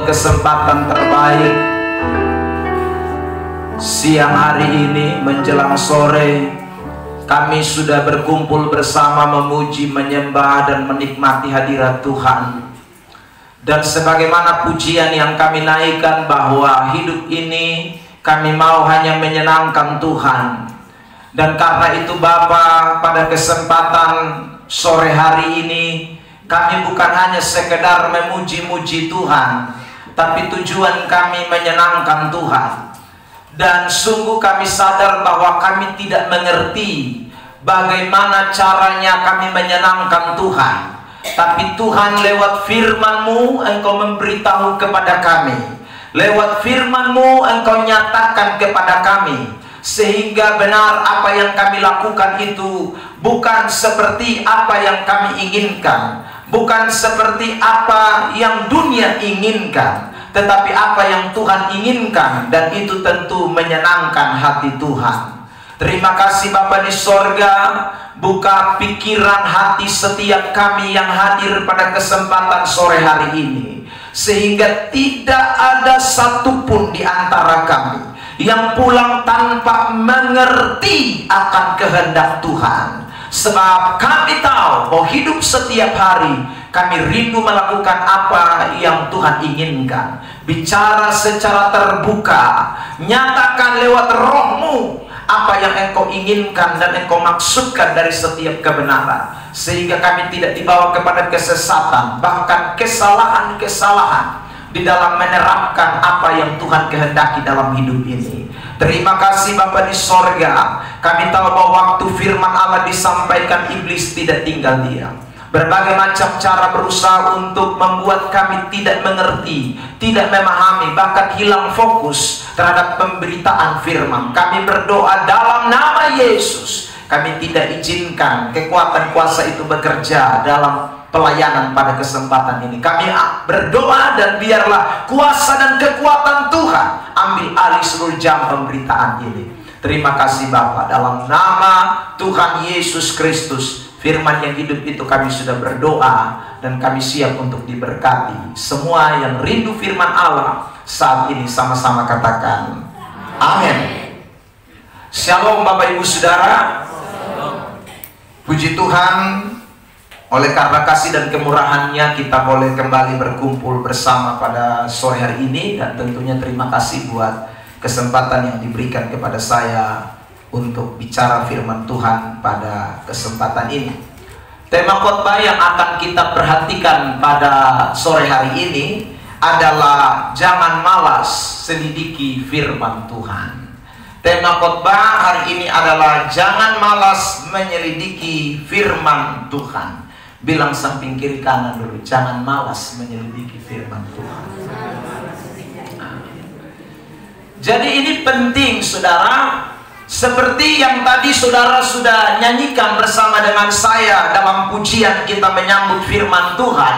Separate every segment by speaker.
Speaker 1: buat kesempatan terbaik siang hari ini menjelang sore. Kami sudah berkumpul bersama memuji, menyembah, dan menikmati hadirat Tuhan. Dan sebagaimana pujian yang kami naikkan bahwa hidup ini kami mau hanya menyenangkan Tuhan. Dan karena itu Bapa, pada kesempatan sore hari ini kami bukan hanya sekedar memuji-muji Tuhan, tapi tujuan kami menyenangkan Tuhan. Dan sungguh kami sadar bahwa kami tidak mengerti bagaimana caranya kami menyenangkan Tuhan. Tapi Tuhan, lewat firman-Mu Engkau memberitahu kepada kami. Lewat firman-Mu Engkau nyatakan kepada kami, sehingga benar apa yang kami lakukan itu bukan seperti apa yang kami inginkan, bukan seperti apa yang dunia inginkan, tetapi apa yang Tuhan inginkan, dan itu tentu menyenangkan hati Tuhan. Terima kasih Bapa di sorga, buka pikiran hati setiap kami yang hadir pada kesempatan sore hari ini, sehingga tidak ada satupun di antara kami yang pulang tanpa mengerti akan kehendak Tuhan. Sebab kami tahu bahwa hidup setiap hari kami rindu melakukan apa yang Tuhan inginkan. Bicara secara terbuka, nyatakan lewat Roh-Mu apa yang Engkau inginkan dan Engkau maksudkan dari setiap kebenaran, sehingga kami tidak dibawa kepada kesesatan, bahkan kesalahan-kesalahan di dalam menerapkan apa yang Tuhan kehendaki dalam hidup ini. Terima kasih Bapa di sorga. Kami tahu bahwa waktu firman Allah disampaikan, iblis tidak tinggal diam. Berbagai macam cara berusaha untuk membuat kami tidak mengerti, tidak memahami, bahkan hilang fokus terhadap pemberitaan firman. Kami berdoa dalam nama Yesus, kami tidak izinkan kekuatan kuasa itu bekerja dalam pelayanan pada kesempatan ini. Kami berdoa dan biarlah kuasa dan kekuatan Tuhan ambil alih seluruh jam pemberitaan ini. Terima kasih Bapa, dalam nama Tuhan Yesus Kristus, firman yang hidup itu kami sudah berdoa, dan kami siap untuk diberkati. Semua yang rindu firman Allah saat ini sama-sama katakan amin. Shalom Bapak Ibu Saudara. Puji Tuhan, oleh karena kasih dan kemurahannya kita boleh kembali berkumpul bersama pada sore hari ini. Dan tentunya terima kasih buat kesempatan yang diberikan kepada saya untuk bicara firman Tuhan pada kesempatan ini. Tema khotbah yang akan kita perhatikan pada sore hari ini adalah jangan malas selidiki firman Tuhan. Tema khotbah hari ini adalah jangan malas menyelidiki firman Tuhan. Bilang samping kiri kanan dulu, jangan malas menyelidiki firman Tuhan. Jadi ini penting saudara. Seperti yang tadi saudara sudah nyanyikan bersama dengan saya dalam pujian kita menyambut firman Tuhan,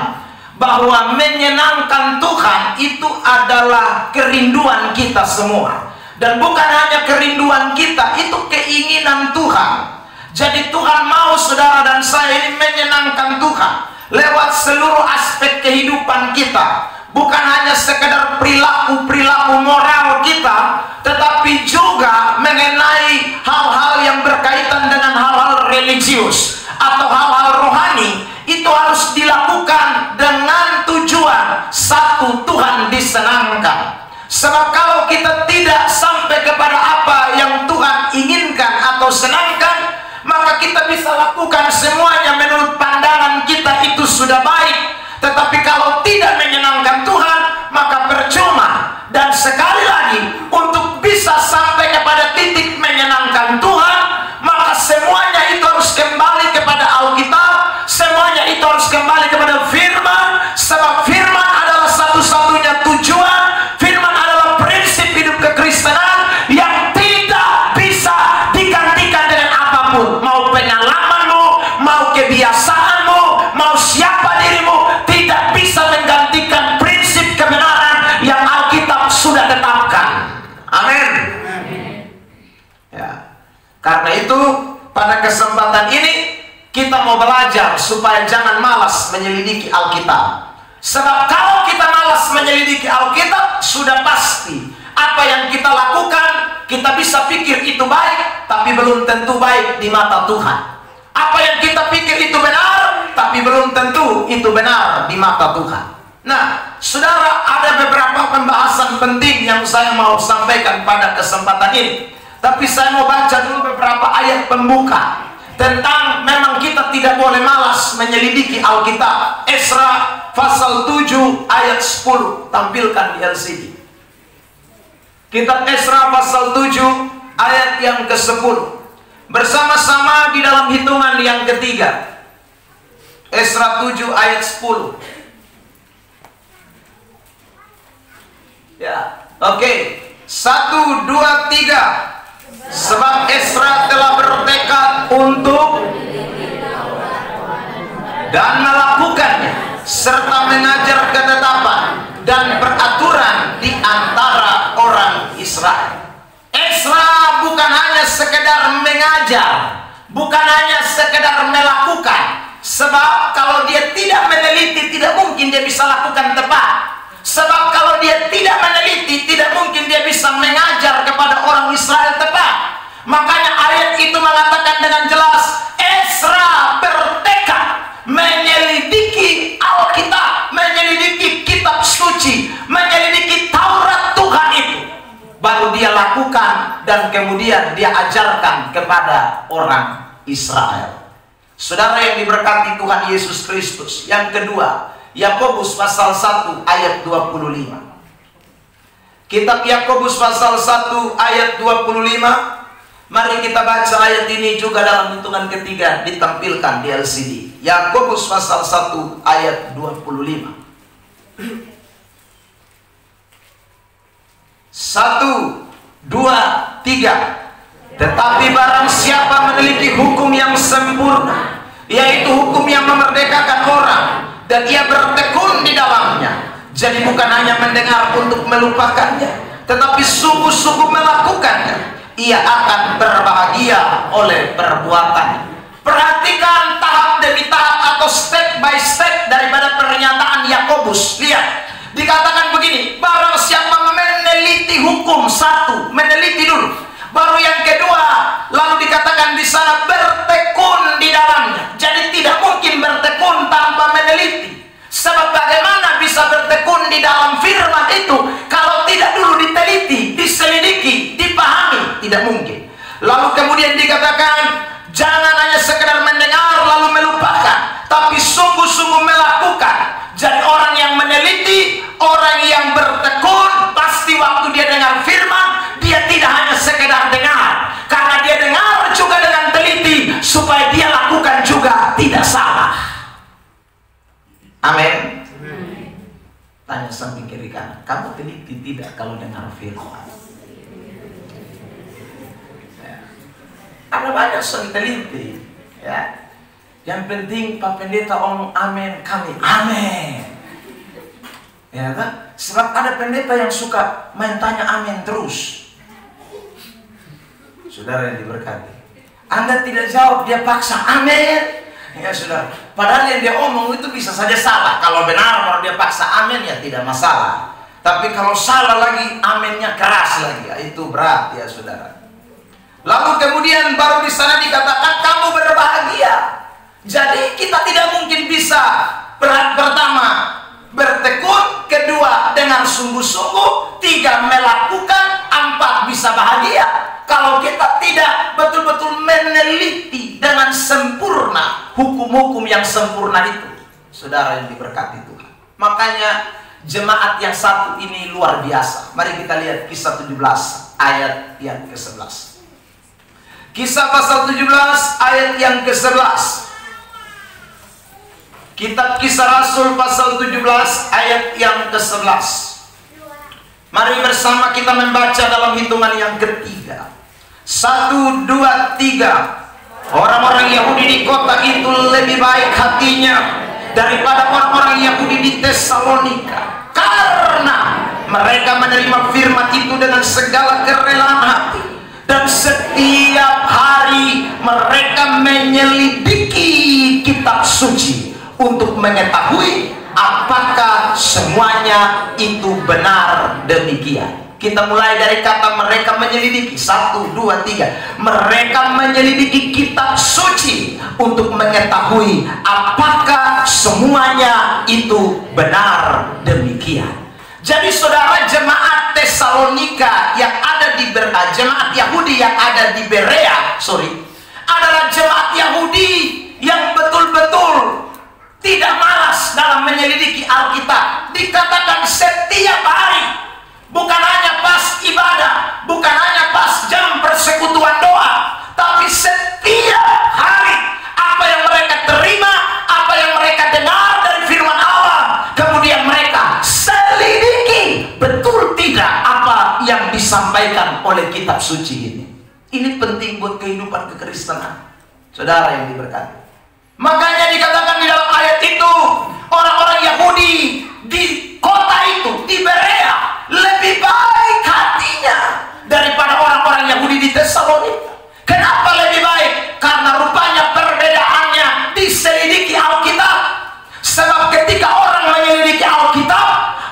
Speaker 1: bahwa menyenangkan Tuhan itu adalah kerinduan kita semua. Dan bukan hanya kerinduan kita, itu keinginan Tuhan. Jadi Tuhan mau saudara dan saya ini menyenangkan Tuhan lewat seluruh aspek kehidupan kita. Bukan hanya sekedar perilaku-perilaku moral kita, tetapi juga mengenai hal-hal yang berkaitan dengan hal-hal religius atau hal-hal rohani. Itu harus dilakukan dengan tujuan satu, Tuhan disenangkan. Sebab kalau kita tidak sampai kepada apa yang Tuhan inginkan atau senangkan, maka kita bisa lakukan semuanya menurut pandangan kita itu sudah baik. Tetapi kalau tidak menyenangkan Tuhan, maka percuma. Dan sekali lagi, untuk bisa sampai kepada titik menyenangkan Tuhan, maka semuanya itu harus kembali kepada Alkitab. Semuanya itu harus kembali kepada firman. Sebab firman adalah satu-satunya tujuan. Firman adalah prinsip hidup kekristenan yang tidak bisa digantikan dengan apapun. Mau pengalamanmu, mau kebiasaanmu, mau siapa dirimu, tidak bisa menggantikan prinsip kebenaran yang Alkitab sudah tetapkan. Amin. Ya. Karena itu pada kesempatan ini kita mau belajar supaya jangan malas menyelidiki Alkitab. Sebab kalau kita malas menyelidiki Alkitab, sudah pasti apa yang kita lakukan, kita bisa pikir itu baik, tapi belum tentu baik di mata Tuhan. Apa yang kita pikir itu benar, tapi belum tentu itu benar di mata Tuhan. Nah, saudara, ada beberapa pembahasan penting yang saya mau sampaikan pada kesempatan ini. Tapi saya mau baca dulu beberapa ayat pembuka tentang memang kita tidak boleh malas menyelidiki Alkitab. Esra pasal 7 ayat 10, tampilkan di LCD. Kitab Esra pasal 7 ayat yang ke-10. Bersama-sama di dalam hitungan yang ketiga. Esra 7 ayat 10. Ya, oke. 1, 2, 3. Sebab Esra telah bertekad untuk dan melakukannya, serta mengajar ketetapan dan peraturan di antara orang Israel. Esra bukan hanya sekedar mengajar, bukan hanya sekedar melakukan. Sebab kalau dia tidak meneliti, tidak mungkin dia bisa lakukan tepat. Sebab kalau dia tidak meneliti, tidak mungkin dia bisa mengajar kepada orang Israel tepat. Makanya ayat itu mengatakan dengan jelas, Esra bertekad menyelidiki Alkitab, menyelidiki kitab suci, menyelidiki Taurat Tuhan itu. Baru dia lakukan dan kemudian dia ajarkan kepada orang Israel. Saudara yang diberkati Tuhan Yesus Kristus. Yang kedua, Yakobus pasal 1 ayat 25. Kitab Yakobus pasal 1 ayat 25. Mari kita baca ayat ini juga dalam hitungan ketiga, ditampilkan di LCD. Yakobus pasal 1 ayat 25. 1, 2, 3. Tetapi barang siapa meneliti hukum yang sempurna, yaitu hukum yang memerdekakan orang, dan ia bertekun di dalamnya, jadi bukan hanya mendengar untuk melupakannya, tetapi sungguh-sungguh melakukannya, ia akan berbahagia oleh perbuatannya. Perhatikan tahap demi tahap atau step by step daripada pernyataan Yakobus. Lihat, dikatakan begini, barang siapa meneliti hukum, satu, meneliti dulu. Baru yang kedua, lalu dikatakan di sana bertekun di dalamnya. Jadi tidak mungkin bertekun tanpa meneliti. Sebab bagaimana bisa bertekun di dalam firman itu kalau tidak dulu diteliti, diselidiki, dipahami? Tidak mungkin. Lalu kemudian dikatakan jangan hanya sekedar mendengar lalu melupakan, tapi sungguh-sungguh melakukan. Jadi orang yang meneliti, orang yang bertekun, pasti waktu dia dengar firman, dia tidak hanya sekedar dengar, karena dia dengar juga dengan teliti supaya dia lakukan juga tidak salah. Amin. Tanya samping kiri kanan, kamu teliti tidak kalau dengar firman? Ya. Ada banyak yang teliti, ya. Yang penting Pak Pendeta omong amin, kami amin. Ya kan? Sebab ada pendeta yang suka main tanya amin terus. Saudara yang diberkati, Anda tidak jawab, dia paksa amin. Ya saudara, padahal yang dia omong itu bisa saja salah. Kalau benar kalau dia paksa amin ya tidak masalah. Tapi kalau salah lagi, aminnya keras lagi, ya, itu berat ya saudara. Lalu kemudian baru di sana dikatakan kamu berbahagia. Jadi kita tidak mungkin bisa pertama bertekun, kedua dengan sungguh-sungguh, tiga melakukan, empat bisa bahagia kalau kita tidak betul-betul meneliti dengan sempurna hukum-hukum yang sempurna itu. Saudara yang diberkati Tuhan. Makanya jemaat yang satu ini luar biasa. Mari kita lihat Kisah 17 ayat yang ke-11. Kisah pasal 17 ayat yang ke-11. Kitab Kisah Rasul pasal 17 ayat yang ke-11. Mari bersama kita membaca dalam hitungan yang ketiga. 1, 2, 3. Orang-orang Yahudi di kota itu lebih baik hatinya daripada orang-orang Yahudi di Tesalonika, karena mereka menerima firman itu dengan segala kerelaan hati, dan setiap hari mereka menyelidiki kitab suci untuk mengetahui apakah semuanya itu benar demikian? Kita mulai dari kata mereka menyelidiki. 1, 2, 3. Mereka menyelidiki kitab suci untuk mengetahui apakah semuanya itu benar demikian. Jadi saudara, jemaat Tesalonika yang ada di jemaat Yahudi yang ada di Berea, adalah jemaat Yahudi yang betul-betul tidak malas dalam menyelidiki Alkitab. Dikatakan setiap hari. Bukan hanya pas ibadah, bukan hanya pas jam persekutuan doa, tapi setiap hari apa yang mereka terima, apa yang mereka dengar dari firman Allah, kemudian mereka selidiki betul tidak apa yang disampaikan oleh kitab suci ini. Ini penting buat kehidupan kekristenan, saudara yang diberkati. Makanya dikatakan di dalam ayat itu, orang-orang Yahudi di kota itu, di Berea, lebih baik hatinya daripada orang-orang Yahudi di Tesalonika. Kenapa lebih baik? Karena rupanya perbedaannya diselidiki Alkitab. Sebab ketika orang menyelidiki Alkitab,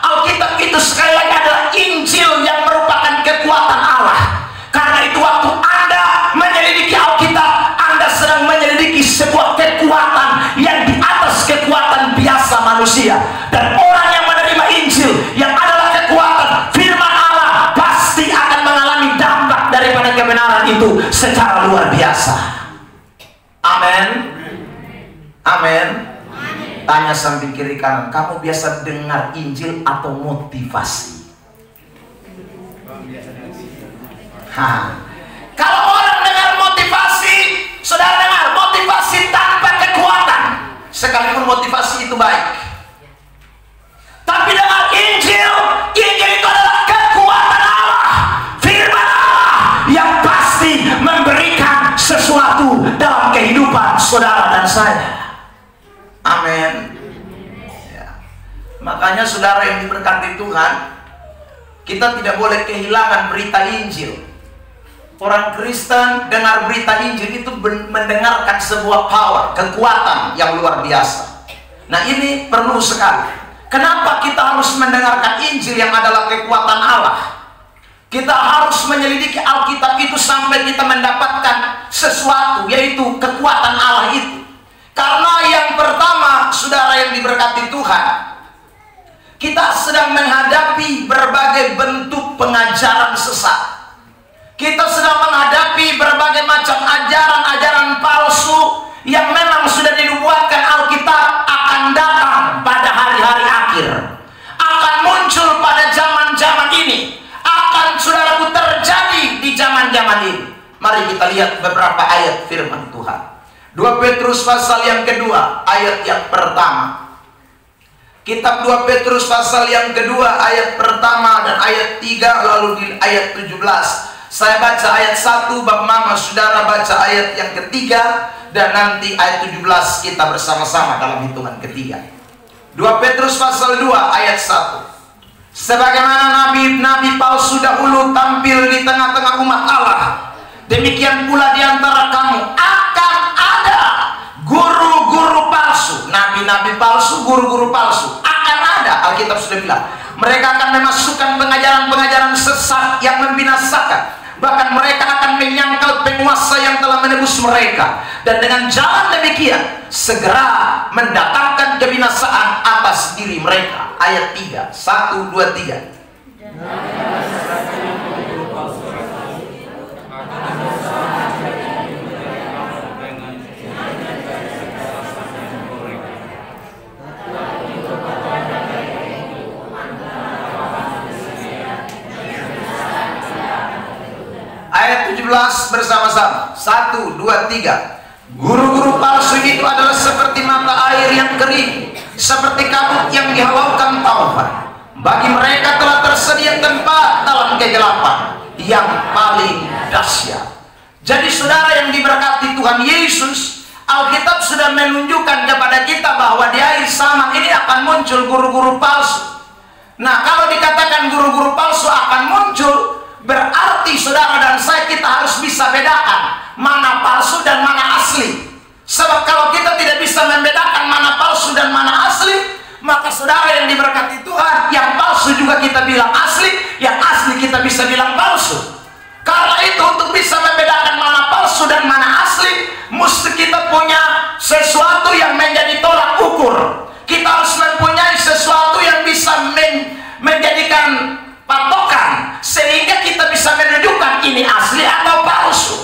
Speaker 1: Alkitab itu sekali lagi adalah Injil yang merupakan kekuatan Allah. Karena itu waktu Anda menyelidiki Alkitab, Anda sedang menyelidiki sebuah kekuatan yang di atas kekuatan biasa manusia. Dan orang yang menerima Injil yang adalah kekuatan firman Allah pasti akan mengalami dampak daripada kebenaran itu secara luar biasa. Amin. Amin. Tanya samping kiri kanan, kamu biasa dengar Injil atau motivasi? Kalau orang dengar motivasi, saudara dengar motivasi tanpa kekuatan, sekalipun motivasi itu baik. Tapi dengan Injil, Injil itu adalah kekuatan Allah, firman Allah yang pasti memberikan sesuatu dalam kehidupan saudara dan saya. Amin. Ya. Makanya saudara yang diberkati Tuhan, kita tidak boleh kehilangan berita Injil. Orang Kristen dengar berita Injil itu mendengarkan sebuah power, kekuatan yang luar biasa. Nah, ini perlu sekali. Kenapa kita harus mendengarkan Injil yang adalah kekuatan Allah? Kita harus menyelidiki Alkitab itu sampai kita mendapatkan sesuatu, yaitu kekuatan Allah itu. Karena yang pertama, saudara yang diberkati Tuhan, kita sedang menghadapi berbagai bentuk pengajaran sesat. Kita sedang menghadapi berbagai macam ajaran-ajaran palsu yang memang sudah dinubuatkan Alkitab akan datang pada hari-hari akhir, akan muncul pada zaman-zaman ini, akan saudaraku terjadi di zaman-zaman ini. Mari kita lihat beberapa ayat firman Tuhan. 2 Petrus pasal yang kedua, ayat yang pertama. Kitab 2 Petrus pasal yang kedua, ayat pertama dan ayat 3, lalu di ayat 17. Saya baca ayat 1, Bapak Mama Saudara baca ayat yang ketiga, dan nanti ayat 17 kita bersama-sama dalam hitungan ketiga. 2 Petrus pasal 2 ayat 1. Sebagaimana nabi-nabi palsu dahulu tampil di tengah-tengah umat Allah, demikian pula di antara kamu akan ada guru-guru palsu. Nabi-nabi palsu, guru-guru palsu akan ada. Alkitab sudah bilang, mereka akan memasukkan pengajaran-pengajaran sesat yang membinasakan. Bahkan mereka akan menyangkal penguasa yang telah menebus mereka, dan dengan jalan demikian segera mendatangkan kebinasaan atas diri mereka. Ayat 3, 1, 2, 3. Ayat 17 bersama-sama. 1, 2, 3. Guru-guru palsu itu adalah seperti mata air yang kering, seperti kabut yang dihalaukan taufan. Bagi mereka telah tersedia tempat dalam kegelapan yang paling dahsyat. Jadi saudara yang diberkati Tuhan Yesus, Alkitab sudah menunjukkan kepada kita bahwa di akhir zaman ini akan muncul guru-guru palsu. Nah, kalau dikatakan guru-guru palsu akan muncul, berarti saudara dan saya, kita harus bisa bedakan mana palsu dan mana asli. Sebab kalau kita tidak bisa membedakan mana palsu dan mana asli, Maka saudara yang diberkati Tuhan, yang palsu juga kita bilang asli, yang asli kita bisa bilang palsu. Karena itu untuk bisa membedakan mana palsu dan mana asli, mesti kita punya sesuatu yang menjadi tolak ukur. Kita harus mempunyai sesuatu yang bisa menjadikan patokan, sehingga kita bisa menunjukkan ini asli atau palsu.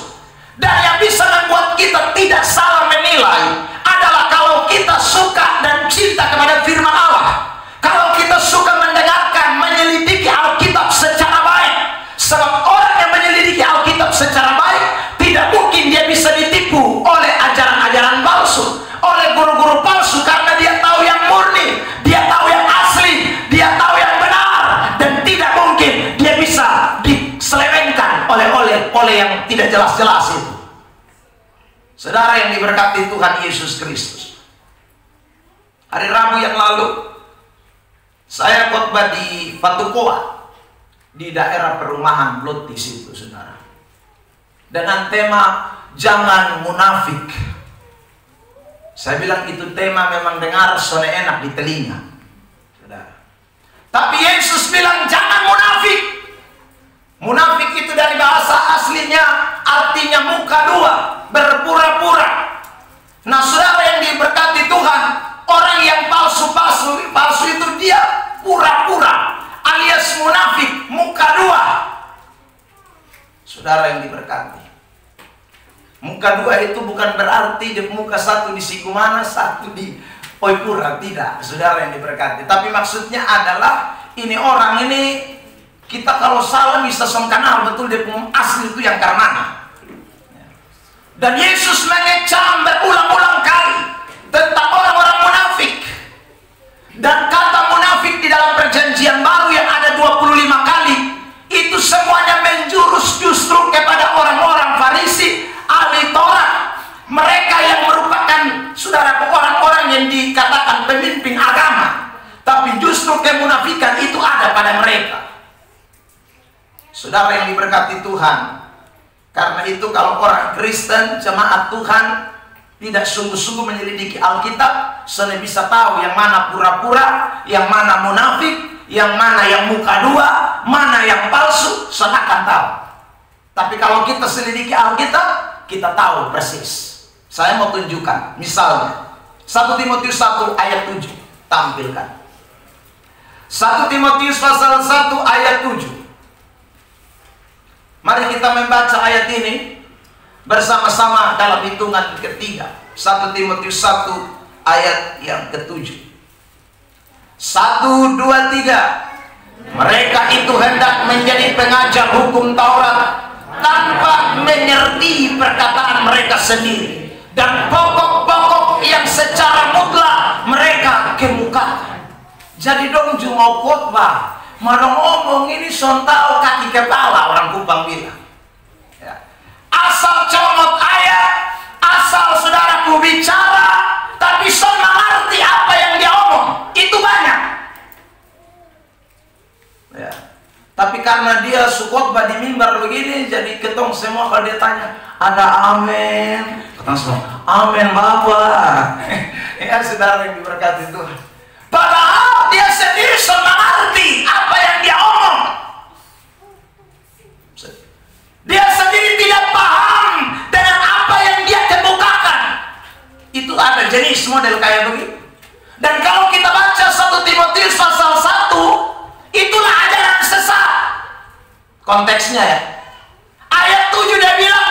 Speaker 1: Dan yang bisa membuat kita tidak salah menilai adalah kalau kita suka dan cinta kepada firman Allah. Kalau kita suka mendengarkan, menyelidiki Alkitab secara baik. Sebab orang yang menyelidiki Alkitab secara baik, tidak mungkin dia bisa ditipu oleh ajaran-ajaran palsu, oleh guru-guru palsu, karena dia tahu yang murni, dia tahu yang asli, dia tahu yang benar, dan tidak mungkin dia bisa diselewengkan oleh yang tidak jelas-jelas itu. Saudara yang diberkati Tuhan Yesus Kristus, hari Rabu yang lalu saya khotbah di Fatukoa, di daerah perumahan Lot di situ, saudara, dengan tema jangan munafik. Saya bilang itu tema memang dengar sone enak di telinga, saudara. Tapi Yesus bilang jangan munafik. Munafik itu dari bahasa aslinya artinya muka dua, berpura-pura. Nah, saudara yang diberkati Tuhan, orang yang palsu itu dia pura-pura, alias munafik, muka dua. Saudara yang diberkati, muka dua itu bukan berarti di muka satu di Sikumana, satu di Poipura, tidak, saudara yang diberkati. Tapi maksudnya adalah ini orang ini, kita kalau salah bisa kenal betul dia asli itu yang karena. Dan Yesus mengecam berulang-ulang kali tentang orang-orang munafik. Dan kata munafik di dalam perjanjian baru yang ada 25 kali, itu semuanya menjurus justru kepada orang-orang Farisi, ahli Taurat. Mereka yang merupakan, saudara, orang-orang yang dikatakan pemimpin agama. Tapi justru kemunafikan itu ada pada mereka. Saudara yang diberkati Tuhan, karena itu kalau orang Kristen, jemaat Tuhan, tidak sungguh-sungguh menyelidiki Alkitab, saya bisa tahu yang mana pura-pura, yang mana munafik, yang mana yang muka dua, mana yang palsu, saya akan tahu. Tapi kalau kita selidiki Alkitab, kita tahu persis. Saya mau tunjukkan, misalnya 1 Timotius 1 ayat 7, tampilkan. 1 Timotius pasal 1 ayat 7. Mari kita membaca ayat ini bersama-sama dalam hitungan ketiga. 1 Timotius 1 ayat yang ke-7. 1, 2, 3. Mereka itu hendak menjadi pengajar hukum Taurat tanpa mengerti perkataan mereka sendiri, dan pokok-pokok yang secara mutlak mereka kemukakan. Jadi dong mau khotbah, mau ngomong ini sontau kaki kepala, orang Kupang bilang. Ya. Asal comot ayat, asal saudaraku bicara, tapi son mengerti apa yang dia omong, itu banyak. Ya. Tapi karena dia khotbah di mimbar begini, jadi ketong semua kalau dia tanya, ada amin, ketong semua, amin Bapak. Ya, saudara yang diberkati Tuhan. Padahal dia sendiri son mengerti apa yang dia omong. Dia sendiri tidak paham dengan apa yang dia kemukakan. Itu ada jenis model kayak begitu. Dan kalau kita baca 1 Timotius pasal 1, itulah ajaran sesat. Konteksnya ya. Ayat 7 dia bilang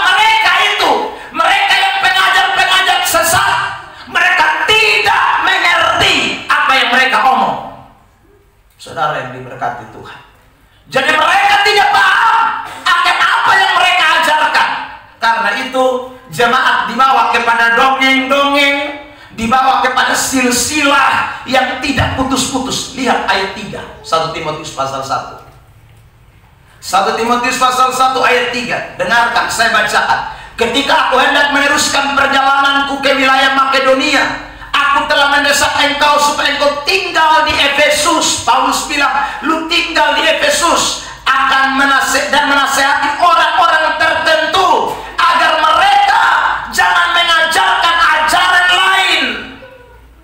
Speaker 1: mereka yang pengajar-pengajar sesat, mereka tidak mengerti apa yang mereka omong. Saudara yang diberkati Tuhan. Jadi mereka tidak paham akan apa yang mereka ajarkan. Karena itu jemaat dibawa kepada dongeng-dongeng, dibawa kepada silsilah yang tidak putus-putus. Lihat ayat 3, 1 Timotius pasal 1. 1 Timotius pasal 1 ayat 3. Dengarkan, saya bacakan. Ketika aku hendak meneruskan perjalananku ke wilayah Makedonia, aku telah mendesak engkau supaya engkau tinggal di Efesus. Paulus bilang, lu tinggal di Efesus, akan menasehati orang-orang tertentu agar mereka jangan mengajarkan ajaran lain.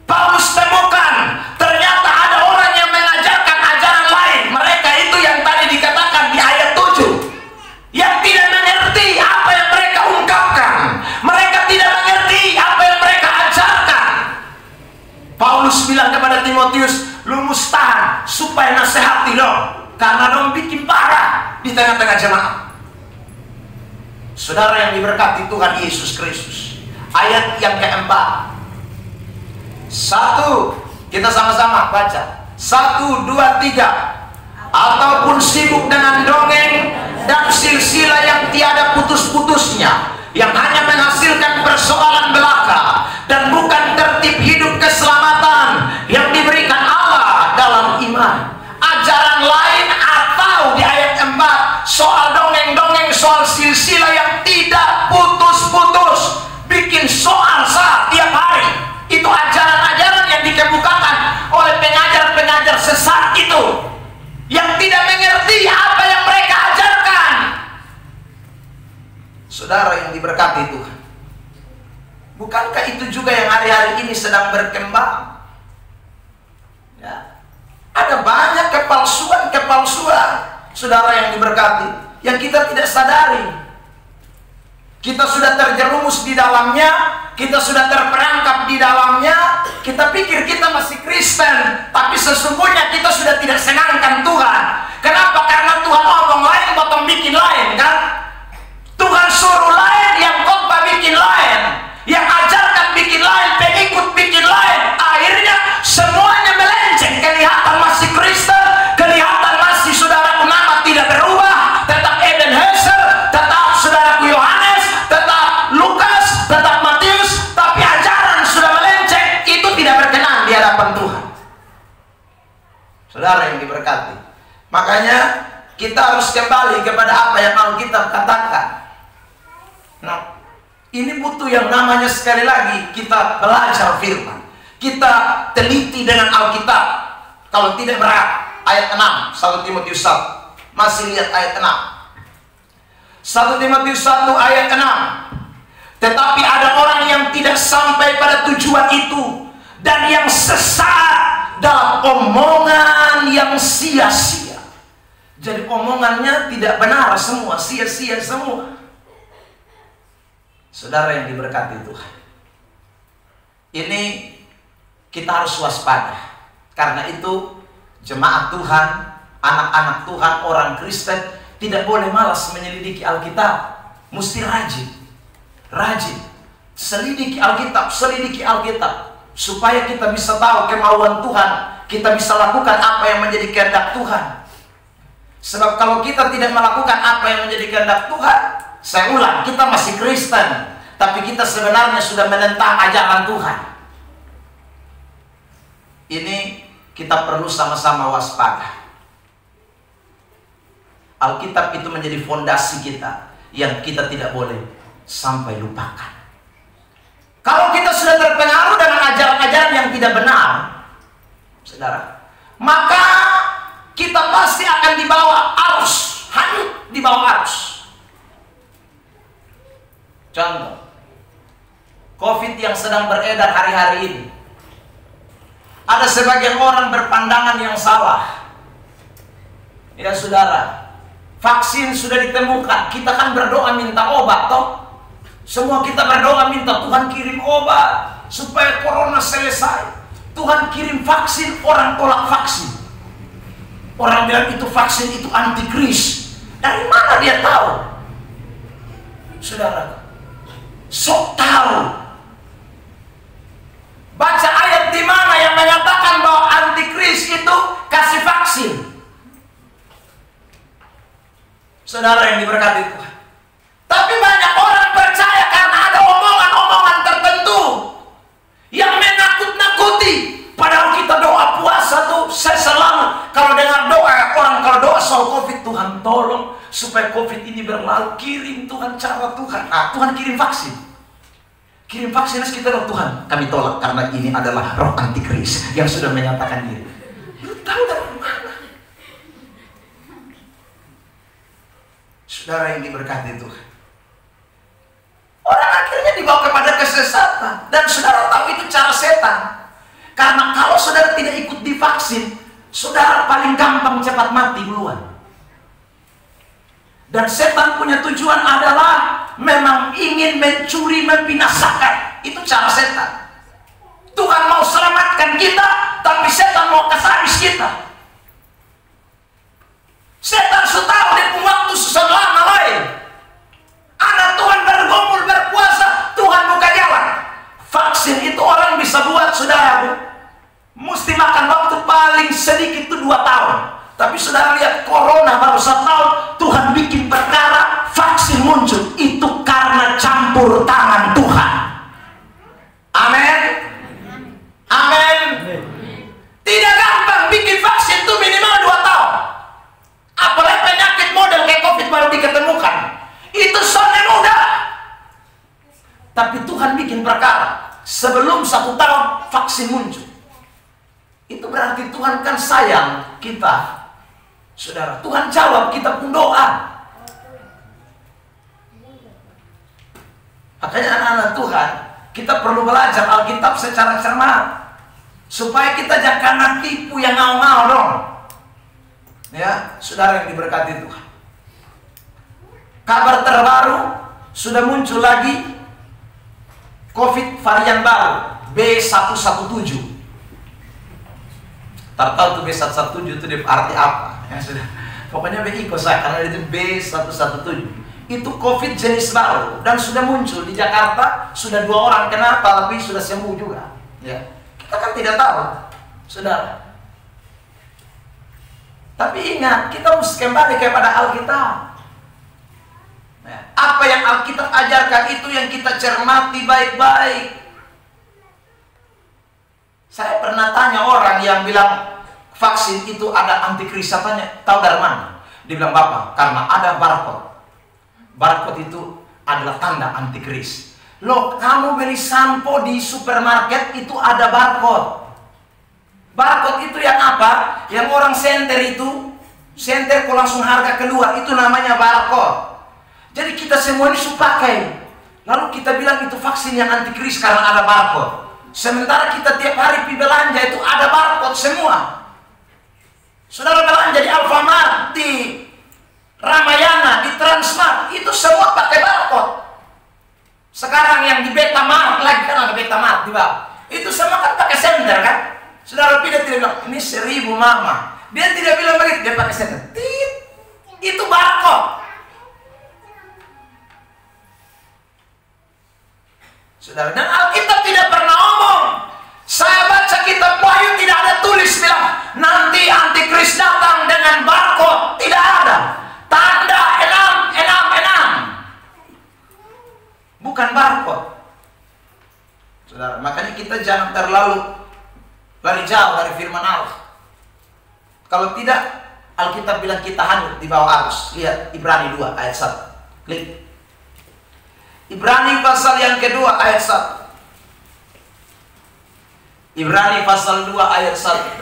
Speaker 1: Paulus temukan ternyata di tengah-tengah jemaat. Saudara yang diberkati Tuhan Yesus Kristus, ayat yang keempat. Satu, kita sama-sama baca. 1, 2, 3. Ataupun sibuk dengan dongeng dan silsilah yang tiada putus-putusnya, yang hanya menghasilkan persoalan belaka dan bukan tertib hidup keselamatan yang diberikan Allah dalam iman. Ajaran lain atau di ayat 4 soal dongeng-dongeng, soal silsilah yang tidak putus-putus, bikin soal saat tiap hari. Itu ajaran-ajaran yang dikemukakan oleh pengajar-pengajar sesat itu, yang tidak mengerti apa yang mereka ajarkan. Saudara yang diberkati Tuhan, bukankah itu juga yang hari-hari ini sedang berkembang? Ya. Ada banyak kepalsuan, saudara yang diberkati, yang kita tidak sadari. Kita sudah terjerumus di dalamnya, kita sudah terperangkap di dalamnya. Kita pikir kita masih Kristen, tapi sesungguhnya kita sudah tidak senangkan Tuhan. Kenapa? Karena Tuhan ngomong lain, potong bikin lain, kan? Tuhan suruh lain, yang khotbah bikin lain, yang ajarkan bikin lain, pengikut bikin lain. Akhirnya semuanya melenceng. Kelihatan masih Kristen, kelihatan masih saudaraku nama tidak berubah, tetap Ebenezer, tetap saudaraku Yohanes, tetap Lukas, tetap Matius, tapi ajaran sudah melenceng. Itu tidak berkenan di hadapan Tuhan. Saudara yang diberkati, makanya kita harus kembali kepada apa yang Alkitab katakan. Nah, ini butuh yang namanya, sekali lagi, kita belajar firman, kita teliti dengan Alkitab. Kalau tidak berat, ayat 6 1 Timotius 1. Masih lihat ayat 6 1 Timotius 1 ayat 6. Tetapi ada orang yang tidak sampai pada tujuan itu, dan yang sesat dalam omongan yang sia-sia. Jadi omongannya tidak benar semua, sia-sia semua. Saudara yang diberkati Tuhan, ini kita harus waspada. Karena itu jemaat Tuhan, anak-anak Tuhan, orang Kristen tidak boleh malas menyelidiki Alkitab. Mesti rajin selidiki Alkitab, supaya kita bisa tahu kemauan Tuhan, kita bisa lakukan apa yang menjadi kehendak Tuhan. Sebab kalau kita tidak melakukan apa yang menjadi kehendak Tuhan, saya ulang, kita masih Kristen, tapi kita sebenarnya sudah menentang ajaran Tuhan. Ini kita perlu sama-sama waspada. Alkitab itu menjadi fondasi kita yang kita tidak boleh sampai lupakan. Kalau kita sudah terpengaruh dengan ajaran-ajaran yang tidak benar, saudara, maka kita pasti akan dibawa arus, hanyut di bawah arus. Contoh, COVID yang sedang beredar hari-hari ini. Ada sebagian orang berpandangan yang salah. Ya saudara, vaksin sudah ditemukan, kita kan berdoa minta obat toh. Semua kita berdoa minta Tuhan kirim obat supaya corona selesai. Tuhan kirim vaksin, orang tolak vaksin. Orang bilang itu vaksin itu antikris. Dari mana dia tahu? Saudara, sok tahu. Baca ayat di mana yang menyatakan bahwa antikris itu kasih vaksin. Saudara yang diberkati Tuhan. Tapi banyak orang percaya karena ada omongan-omongan tertentu yang menakut-nakuti. Padahal kita doa puasa tuh, saya selalu kalau dengar doa orang, kalau doa soal COVID, Tuhan tolong supaya COVID ini berlalu, kirim Tuhan cara Tuhan. Nah, Tuhan kirim vaksin. Kirim vaksin, kita doa, Tuhan kami tolak karena ini adalah roh antikris yang sudah menyatakan diri. Lu tahu dari mana? Saudara yang diberkati Tuhan, orang akhirnya dibawa kepada kesesatan. Dan saudara tahu itu cara setan. Karena kalau saudara tidak ikut divaksin, saudara paling gampang cepat mati duluan. Dan setan punya tujuan adalah memang ingin mencuri, membinasakan. Itu cara setan. Tuhan mau selamatkan kita, tapi setan mau kasih habis kita. Setan sudah tahu dia bikin perkara sebelum 1 tahun vaksin muncul. Itu berarti Tuhan kan sayang kita, saudara. Tuhan jawab kita pun doa. Makanya anak-anak Tuhan, kita perlu belajar Alkitab secara cermat supaya kita jangan tipu yang ngau-ngau dong. Ya, saudara yang diberkati Tuhan. Kabar terbaru sudah muncul lagi COVID varian baru B117. Tak tahu tuh B117 itu arti apa? Ya sudah. Pokoknya begitu saya karena itu B117. Itu COVID jenis baru dan sudah muncul di Jakarta. Sudah 2 orang kena, tapi sudah sembuh juga. Ya, kita kan tidak tahu, saudara. Tapi ingat, kita harus kembali kepada Alkitab. Ya, apa yang Alkitab ajarkan itu yang kita cermati baik-baik. Saya pernah tanya orang yang bilang vaksin itu ada antikris, tanya, tahu dari mana? Dia bilang, Bapak, karena ada barcode. Barcode itu adalah tanda antikris. Loh, kamu beli sampo di supermarket itu ada barcode. Barcode itu yang apa? Yang orang senter itu, senter kok langsung harga keluar, itu namanya barcode. Jadi kita semua ini sudah pakai. Lalu kita bilang itu vaksin yang antikris karena ada barcode. Sementara kita tiap hari pergi belanja itu ada barcode semua. Saudara belanja di Alfamart, di Ramayana, di Transmart, itu semua pakai barcode. Sekarang yang di Betamart lagi kan ada Betamart di bawah. Itu semua kan pakai sender kan? Saudara tidak bilang ini 1000 mama. Dia tidak bilang begitu, dia pakai sender. Tit. Itu barcode. Saudara, dan Alkitab tidak pernah omong. Saya baca kitab Wahyu tidak ada tulis bilang nanti antikris datang dengan barcode. Tidak ada. Tanda 666. Bukan barcode. Saudara, makanya kita jangan terlalu lari jauh dari firman Allah. Kalau tidak, Alkitab bilang kita hanyut di bawah arus. Lihat Ibrani 2 ayat 1. Klik. Ibrani pasal yang kedua ayat 1. Ibrani pasal 2 ayat 1.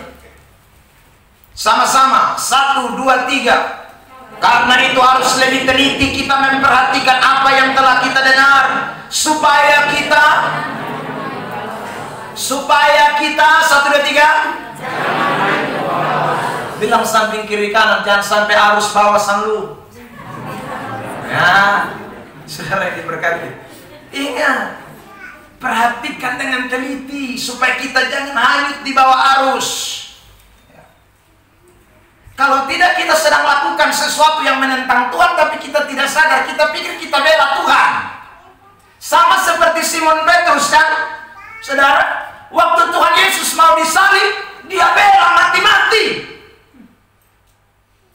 Speaker 1: Sama-sama 1, 2, 3. Karena itu harus lebih teliti kita memperhatikan apa yang telah kita dengar, supaya kita 1, 2, 3. Bilang samping kiri kanan, jangan sampai arus bawasan lu. Ya, saudara yang diberkati, ingat, perhatikan dengan teliti supaya kita jangan hanyut di bawah arus. Kalau tidak, kita sedang lakukan sesuatu yang menentang Tuhan, tapi kita tidak sadar, kita pikir kita bela Tuhan. Sama seperti Simon Petrus kan, saudara, waktu Tuhan Yesus mau disalib, dia bela mati-mati.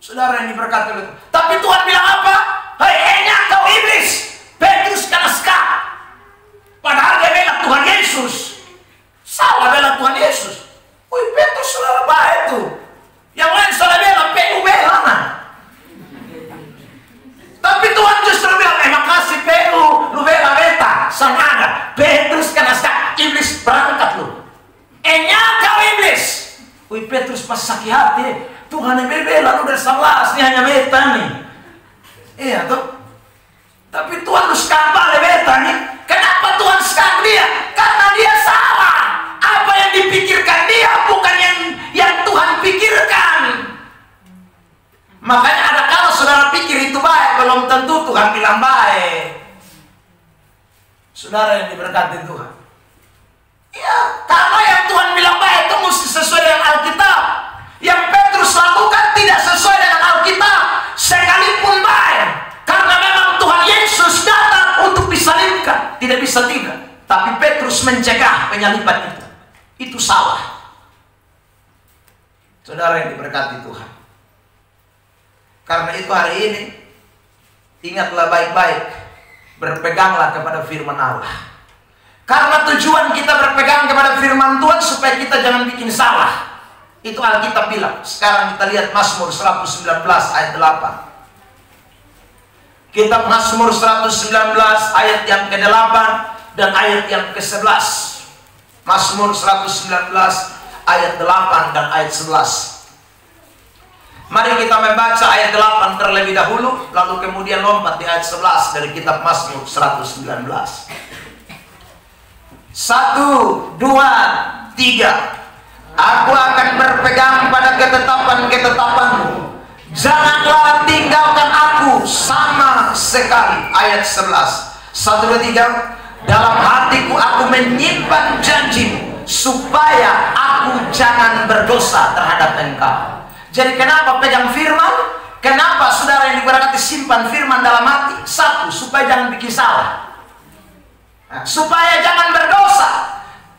Speaker 1: Saudara yang diberkati oleh Tuhan. Tapi Tuhan bilang apa? Hei, enyah kau iblis, Petrus kanaska. Padahal dia bela Tuhan Yesus. Salah bela Tuhan Yesus. Wih, Petrus saudara baik itu. Yang lain saudara bela, PU bela nah. Tapi Tuhan justru bilang, makasih PU, lu bela beta. Sanada, Petrus kanaska, iblis berangkat lu. Enyah kau iblis. Wih, Petrus pas sakit hati. Tuhan yang bela, lu udah salah, ini hanya beta nih. Iya tuh. Tapi Tuhan lu sekarang balik beta nih. Kenapa Tuhan sekarang dia? Karena dia salah. Apa yang dipikirkan dia bukan yang Tuhan pikirkan. Makanya ada kalau saudara pikir itu baik, belum tentu Tuhan bilang baik. Saudara yang diberkati Tuhan. Ya, karena yang Tuhan bilang baik itu mesti sesuai dengan Alkitab. Yang Petrus lakukan tidak sesuai dengan Alkitab, sekalipun baik. Karena memang Tuhan Yesus datang untuk disalibkan, tidak bisa tidak. Tapi Petrus mencegah penyaliban itu. Itu salah. Saudara yang diberkati Tuhan. Karena itu hari ini, ingatlah baik-baik, berpeganglah kepada firman Allah. Karena tujuan kita berpegang kepada firman Tuhan supaya kita jangan bikin salah. Itu Alkitab bilang. Sekarang kita lihat Mazmur 119 ayat 8. Kitab Mazmur 119 ayat yang ke-8. dan ayat yang ke-11. Mazmur 119 ayat 8 dan ayat 11. Mari kita membaca ayat 8 terlebih dahulu, lalu kemudian lompat di ayat 11 dari kitab Mazmur 119. 1, 2, 3. Aku akan berpegang pada ketetapan-ketetapanmu. Janganlah tinggalkan aku sama sekali. Ayat 11. 1, 2, 3. Dalam hatiku aku menyimpan janjimu, supaya aku jangan berdosa terhadap engkau. Jadi kenapa pegang firman? Kenapa saudara yang diberkati simpan firman dalam hati? 1, supaya jangan bikin salah, supaya jangan berdosa.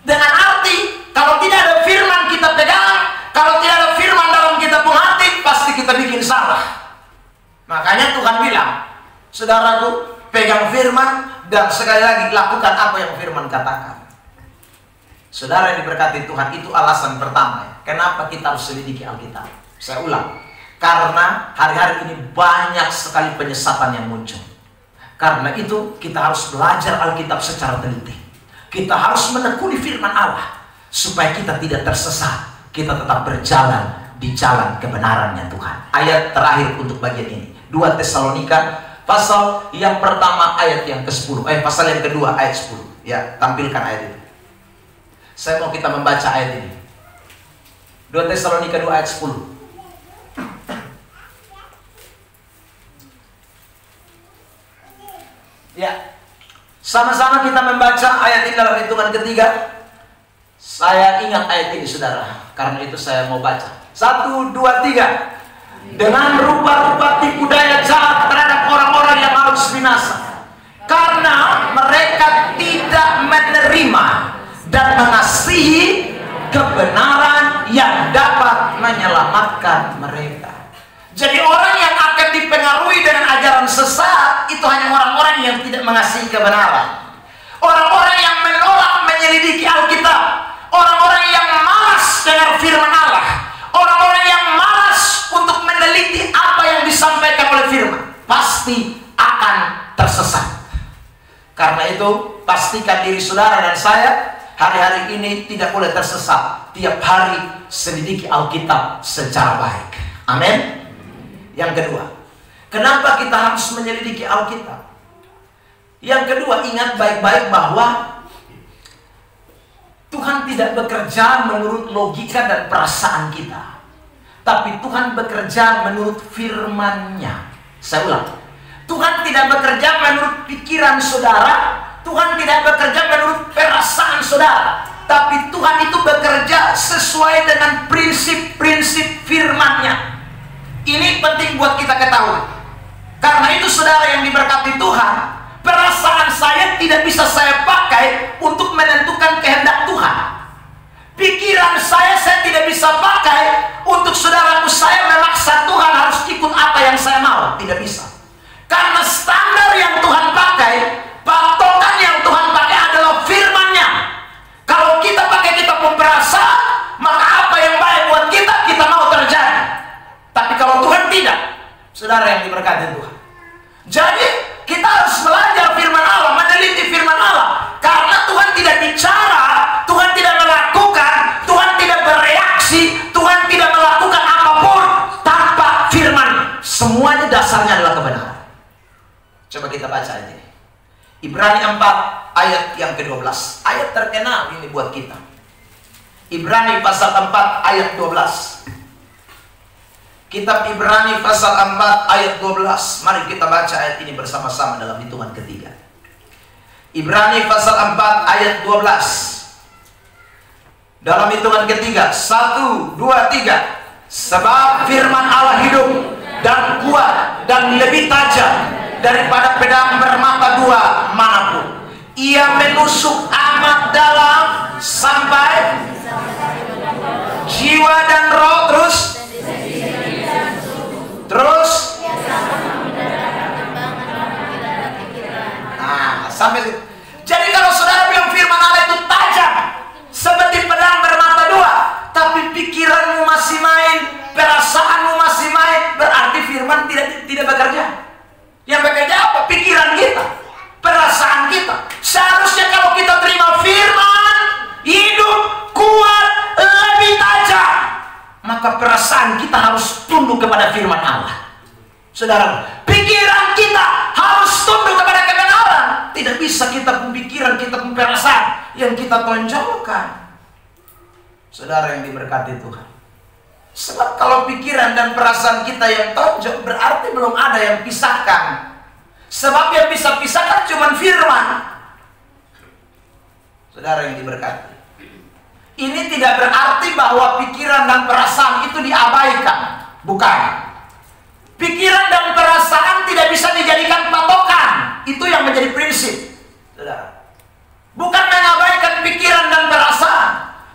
Speaker 1: Dengan arti, kalau tidak ada firman kita pegang, kalau tidak ada firman dalam kita pun hati, pasti kita bikin salah. Makanya Tuhan bilang, saudaraku, pegang firman, dan sekali lagi lakukan apa yang firman katakan. Saudara yang diberkati Tuhan, itu alasan pertama kenapa kita harus selidiki Alkitab. Saya ulang, karena hari-hari ini banyak sekali penyesatan yang muncul. Karena itu kita harus belajar Alkitab secara teliti. Kita harus menekuni firman Allah, supaya kita tidak tersesat. Kita tetap berjalan di jalan kebenarannya Tuhan. Ayat terakhir untuk bagian ini, 2 Tesalonika pasal yang pertama ayat yang ke-10. Pasal yang kedua ayat 10. Ya, tampilkan ayat itu. Saya mau kita membaca ayat ini. 2 Tesalonika 2 ayat 10. Ya, sama-sama kita membaca ayat ini dalam hitungan ketiga. Saya ingat ayat ini saudara, karena itu saya mau baca. 1, 2, 3. Dengan rupa-rupa tipu daya jahat terhadap orang-orang yang harus binasa, karena mereka tidak menerima dan mengasihi kebenaran yang dapat menyelamatkan mereka. Jadi orang yang akan dipengaruhi dengan ajaran sesat itu hanya orang-orang yang tidak mengasihi kebenaran, orang-orang yang menolak menyelidiki Alkitab, orang-orang yang malas dengar firman Allah, orang-orang yang malas untuk meneliti apa yang disampaikan oleh firman, pasti akan tersesat. Karena itu pastikan diri saudara dan saya hari-hari ini tidak boleh tersesat. Tiap hari selidiki Alkitab secara baik. Amin. Yang kedua, kenapa kita harus menyelidiki Alkitab? Yang kedua, ingat baik-baik bahwa Tuhan tidak bekerja menurut logika dan perasaan kita, tapi Tuhan bekerja menurut firman-Nya. Saya ulang, Tuhan tidak bekerja menurut pikiran saudara, Tuhan tidak bekerja menurut perasaan saudara, tapi Tuhan itu bekerja sesuai dengan prinsip-prinsip firman-Nya. Ini penting buat kita ketahui. Karena itu saudara yang diberkati Tuhan, perasaan saya tidak bisa saya pakai untuk menentukan kehendak Tuhan. Pikiran saya tidak bisa pakai untuk saudaraku saya memaksa Tuhan harus ikut apa yang saya mau. Tidak bisa. Karena standar yang Tuhan pakai, patokan yang Tuhan pakai adalah firman-Nya. Kalau kita pakai kitab perasaan, maka apa yang baik buat kita, kita mau terjadi. Tapi kalau Tuhan tidak, saudara yang diberkati Tuhan, jadi kita harus belajar firman Allah, meneliti firman Allah. Karena Tuhan tidak bicara, Tuhan tidak melakukan, Tuhan tidak bereaksi, Tuhan tidak melakukan apapun tanpa firman. Semuanya dasarnya adalah kebenaran. Coba kita baca ini, Ibrani 4 ayat yang ke-12. Ayat terkenal ini buat kita. Ibrani pasal 4 ayat 12. Kitab Ibrani pasal 4 ayat 12. Mari kita baca ayat ini bersama-sama dalam hitungan ketiga. Ibrani pasal 4 ayat 12. Dalam hitungan ketiga, 1, 2, 3. Sebab firman Allah hidup dan kuat dan lebih tajam daripada pedang bermata dua manapun. Ia menusuk amat dalam sampai jiwa dan roh, terus sampai situ. Jadi kalau saudara bilang firman Allah itu tajam seperti pedang bermata dua, tapi pikiranmu masih main, perasaanmu masih main, berarti firman tidak bekerja. Yang bekerja apa? Pikiran kita, perasaan kita. Seharusnya kalau kita terima firman, hidup kuat, lebih tajam, maka perasaan kita harus tunduk kepada firman Allah. Saudara, pikiran kita harus tunduk kepada kebenaran. Tidak bisa kita pikiran, kita perasaan yang kita tonjolkan. Saudara yang diberkati Tuhan, sebab kalau pikiran dan perasaan kita yang tonjol, berarti belum ada yang pisahkan. Sebab yang bisa pisahkan cuma firman. Saudara yang diberkati, ini tidak berarti bahwa pikiran dan perasaan itu diabaikan. Bukan. Pikiran dan perasaan tidak bisa dijadikan patokan. Itu yang menjadi prinsip. Saudara, bukan mengabaikan pikiran dan perasaan,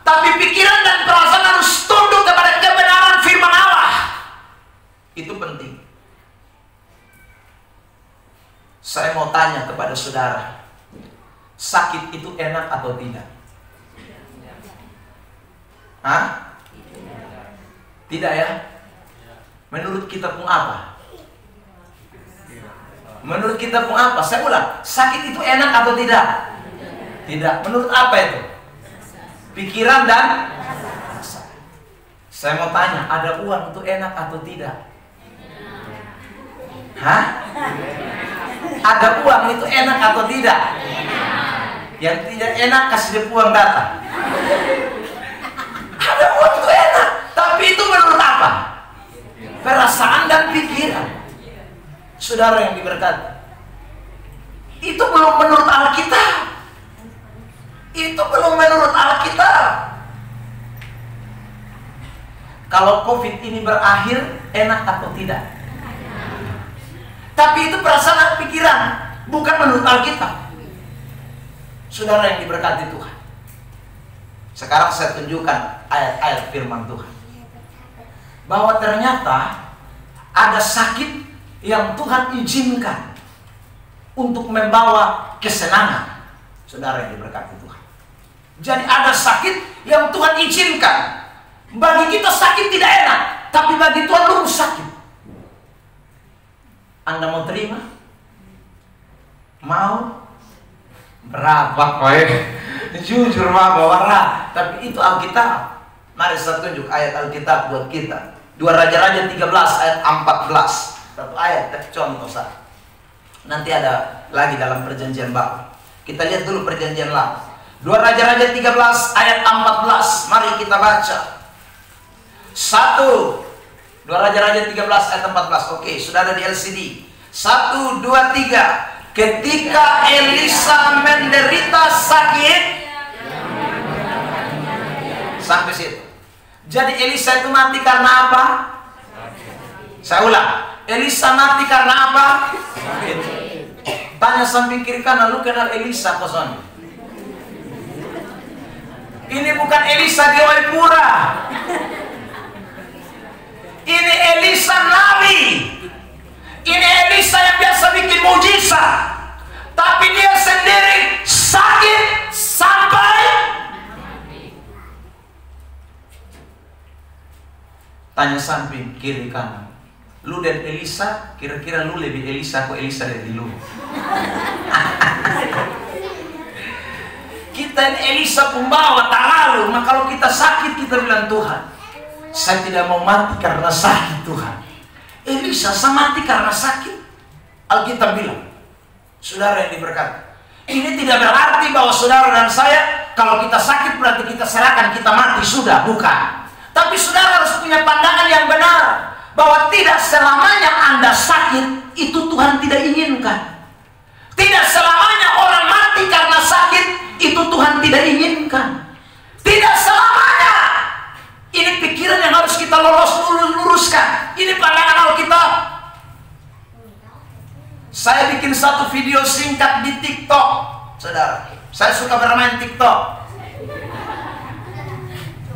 Speaker 1: tapi pikiran dan perasaan harus tunduk kepada kebenaran firman Allah. Itu penting. Saya mau tanya kepada saudara, sakit itu enak atau tidak? Hah? Tidak ya? Menurut kita pun apa? Menurut kita pun apa? Saya ulang, sakit itu enak atau tidak? Tidak. Menurut apa itu? Pikiran dan rasa. Saya mau tanya, ada uang itu enak atau tidak? Hah? Ada uang itu enak atau tidak? Yang tidak enak kasih dia uang datang. Ada uang itu enak, tapi itu menurut apa? Perasaan dan pikiran. Saudara yang diberkati, itu belum menurut Alkitab. Itu belum menurut Alkitab. Kalau COVID ini berakhir, enak atau tidak? Tapi itu perasaan dan pikiran, bukan menurut Alkitab. Saudara yang diberkati Tuhan, sekarang saya tunjukkan ayat-ayat firman Tuhan, bahwa ternyata ada sakit yang Tuhan izinkan untuk membawa kesenangan. Saudara yang diberkati Tuhan, jadi ada sakit yang Tuhan izinkan. Bagi kita sakit tidak enak, tapi bagi Tuhan lurus sakit. Anda mau terima? Mau? Berapa kowe? Jujur mah bawa. Tapi itu Alkitab. Mari saya tunjuk ayat Alkitab buat kita. 2 Raja-Raja 13 ayat 14. Satu ayat contoh saja. Nanti ada lagi dalam perjanjian baru. Kita lihat dulu perjanjian lama. 2 Raja-Raja 13 ayat 14. Mari kita baca. 1 2 Raja-Raja 13 ayat 14. Oke, sudah ada di LCD. 1, 2, 3. Ketika Elisa menderita sakit, sampai situ. Jadi Elisa itu mati karena apa? Saya ulang, Elisa mati karena apa? Tanya samping kiri kanan, lu kenal Elisa kosong? Ini bukan Elisa di Waipura. Ini Elisa Nabi. Ini Elisa yang biasa bikin mujizat, tapi dia sendiri sakit sampai tanya samping kiri kanan, lu dan Elisa, kira-kira lu lebih Elisa atau Elisa dari lu? Kita ini Elisa pembawa tak lalu. Maka kalau kita sakit, kita bilang, Tuhan, saya tidak mau mati karena sakit, Tuhan. Elisa mati karena sakit. Alkitab bilang, saudara yang diberkati, ini tidak berarti bahwa saudara dan saya kalau kita sakit berarti kita serahkan, kita mati sudah, bukan. Tapi saudara harus punya pandangan yang benar, bahwa tidak selamanya Anda sakit itu Tuhan tidak inginkan. Tidak selamanya orang mati karena sakit itu Tuhan tidak inginkan. Tidak selamanya. Ini pikiran yang harus kita luruskan. Ini pandangan Alkitab. Saya bikin satu video singkat di TikTok, saudara. Saya suka bermain TikTok,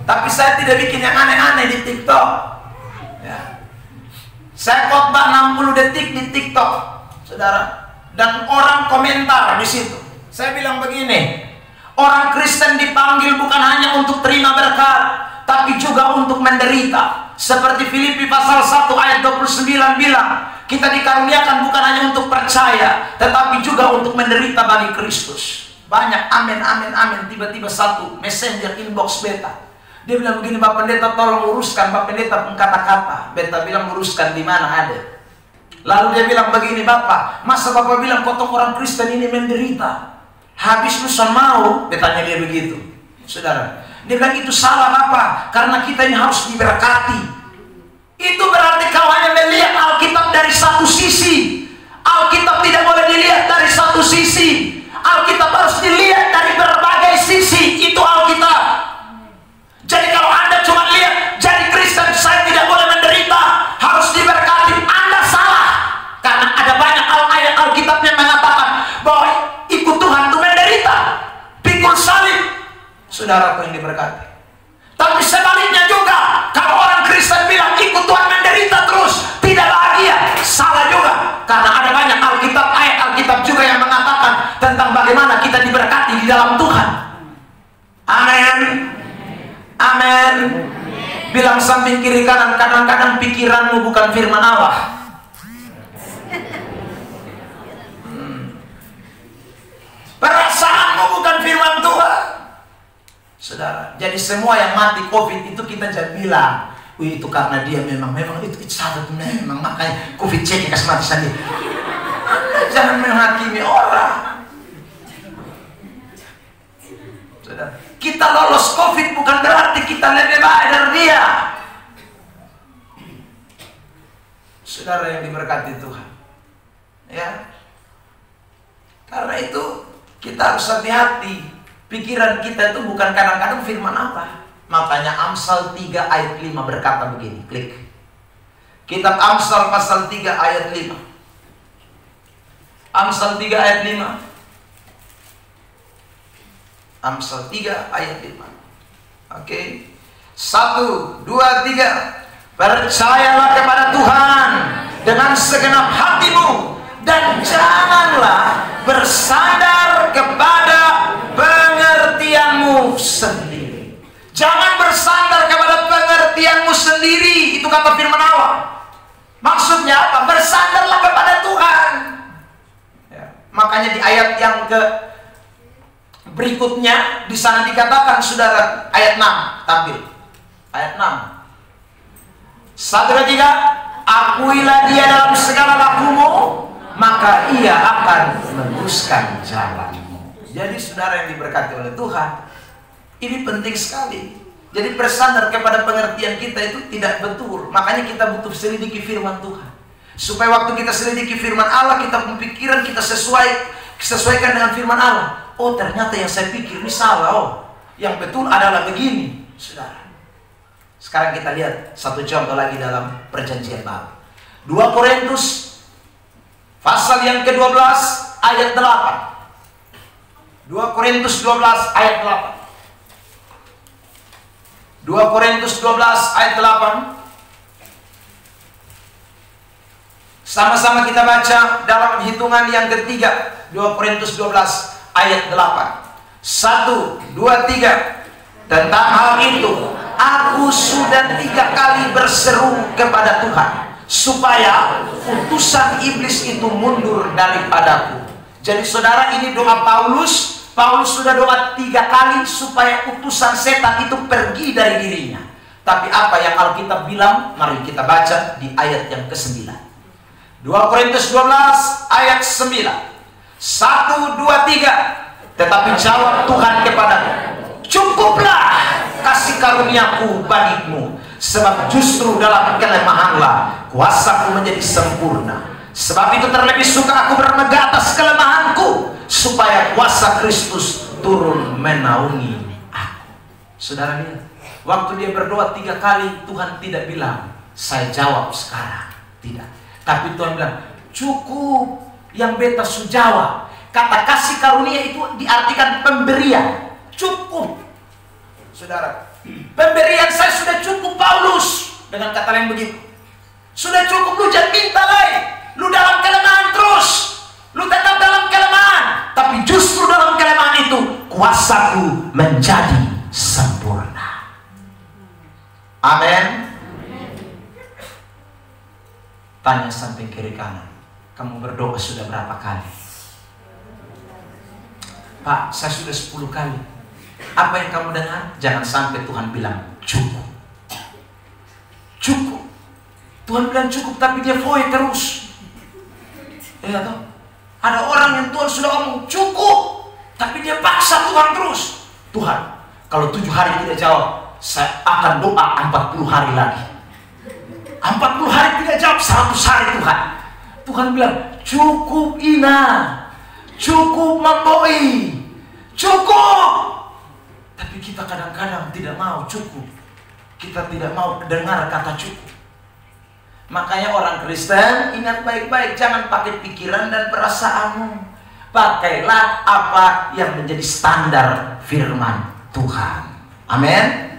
Speaker 1: tapi saya tidak bikin yang aneh-aneh di TikTok ya. Saya khotbah 60 detik di TikTok, saudara. Dan orang komentar di situ. Saya bilang begini, orang Kristen dipanggil bukan hanya untuk terima berkat, tapi juga untuk menderita. Seperti Filipi pasal 1 ayat 29 bilang, Kita dikaruniakan bukan hanya untuk percaya, tetapi juga untuk menderita bagi Kristus. Banyak amin, amin, amin. Tiba-tiba satu messenger inbox beta, dia bilang begini, Pak Pendeta tolong uruskan. Pak Pendeta pun kata-kata. Beta bilang uruskan di mana ada. Lalu dia bilang begini, Bapak, masa Bapak bilang potong orang Kristen ini menderita? Habis lu mau? Betanya dia begitu. Saudara, dia bilang itu salah Bapak, karena kita ini harus diberkati. Itu berarti kau hanya melihat Alkitab dari satu sisi. Alkitab tidak boleh dilihat dari satu sisi. Alkitab harus dilihat dari berbagai sisi. Itu Alkitab. Jadi kalau Anda cuma lihat jadi Kristen saya tidak boleh menderita, harus diberkati, Anda salah. Karena ada banyak ayat Alkitab yang mengatakan bahwa ikut Tuhan itu menderita, pikul salib. Saudaraku yang diberkati. Tapi sebaliknya juga, kalau orang Kristen bilang ikut Tuhan menderita terus, tidak bahagia, salah juga. Karena ada banyak Alkitab, ayat Alkitab juga yang mengatakan tentang bagaimana kita diberkati di dalam Tuhan. Amin. Amin. Bilang samping kiri kanan, kadang-kadang pikiranmu bukan firman Allah. Perasaanmu bukan firman Tuhan. Saudara, jadi semua yang mati COVID itu kita jangan bilang, wih itu karena dia memang itu salah, memang makanya COVID cek kasih mati sendiri. Jangan menghakimi orang. Saudara, kita lolos COVID bukan berarti kita lebih baik dari dia. Saudara yang diberkati Tuhan, ya. Karena itu kita harus hati-hati. Pikiran kita itu bukan kadang-kadang firman apa. Makanya Amsal 3 ayat 5 berkata begini, klik. Kitab Amsal pasal 3 ayat 5. Amsal 3 ayat 5. Amsal 3 ayat 5. Oke. 1, 2, 3. Percayalah kepada Tuhan dengan segenap hatimu dan janganlah bersandar kepada pengertianmu sendiri. Jangan bersandar kepada pengertianmu sendiri. Itu kata firman Allah. Maksudnya apa? Bersandarlah kepada Tuhan. Ya. Makanya di ayat yang berikutnya di sana dikatakan, saudara, ayat 6 tampil. Ayat 6. 1, 2, 3. Akuilah dia dalam segala lakumu, maka ia akan meluruskan jalanmu. Jadi saudara yang diberkati oleh Tuhan, ini penting sekali. Jadi bersandar kepada pengertian kita itu tidak betul. Makanya kita butuh selidiki firman Tuhan, supaya waktu kita selidiki firman Allah, kita pemikiran kita sesuaikan dengan firman Allah. Oh ternyata yang saya pikir ini salah. Oh yang betul adalah begini. Saudara, sekarang kita lihat satu contoh lagi dalam perjanjian baru. 2 Korintus pasal yang ke-12 ayat 8. 2 Korintus 12 ayat 8. 2 Korintus 12 ayat 8. Sama-sama kita baca dalam hitungan yang ketiga. 2 Korintus 12 ayat 8. 1, 2, 3. Tentang hal itu aku sudah 3 kali berseru kepada Tuhan supaya utusan iblis itu mundur daripadaku. Jadi saudara, ini doa Paulus. Paulus sudah doa 3 kali supaya utusan setan itu pergi dari dirinya. Tapi apa yang Alkitab bilang? Mari kita baca di ayat yang ke-9. 2 Korintus 12 ayat 9. 1, 2, 3. Tetapi jawab Tuhan kepadaku, cukuplah kasih karuniaku bagimu, sebab justru dalam kelemahanlah kuasaku menjadi sempurna. Sebab itu terlebih suka aku bermegah atas kelemahanku, supaya kuasa Kristus turun menaungi aku. Saudara lihat, waktu dia berdoa 3 kali, Tuhan tidak bilang saya jawab sekarang, tidak. Tapi Tuhan bilang cukup yang beta su jawab. Kata kasih karunia itu diartikan pemberian. Cukup. Saudara, pemberian saya sudah cukup. Paulus dengan kata lain begitu, sudah cukup. Lu jangan minta lain. Lu dalam kelemahan terus, lu tetap dalam kelemahan, tapi justru dalam kelemahan itu kuasaku menjadi sempurna. Amin. Tanya samping kiri kanan, kamu berdoa sudah berapa kali? Pak, saya sudah 10 kali. Apa yang kamu dengar? Jangan sampai Tuhan bilang cukup. Cukup. Tuhan bilang cukup tapi dia void terus. Ya toh? Ada orang yang Tuhan sudah ngomong cukup, tapi dia paksa Tuhan terus. Tuhan, kalau 7 hari tidak jawab, saya akan doa 40 hari lagi. 40 hari tidak jawab, 100 hari Tuhan. Tuhan bilang, cukup Ina, cukup Mamboi, cukup. Tapi kita kadang-kadang tidak mau cukup. Kita tidak mau dengar kata cukup. Makanya orang Kristen, ingat baik-baik, jangan pakai pikiran dan perasaanmu. Pakailah apa yang menjadi standar firman Tuhan. Amin.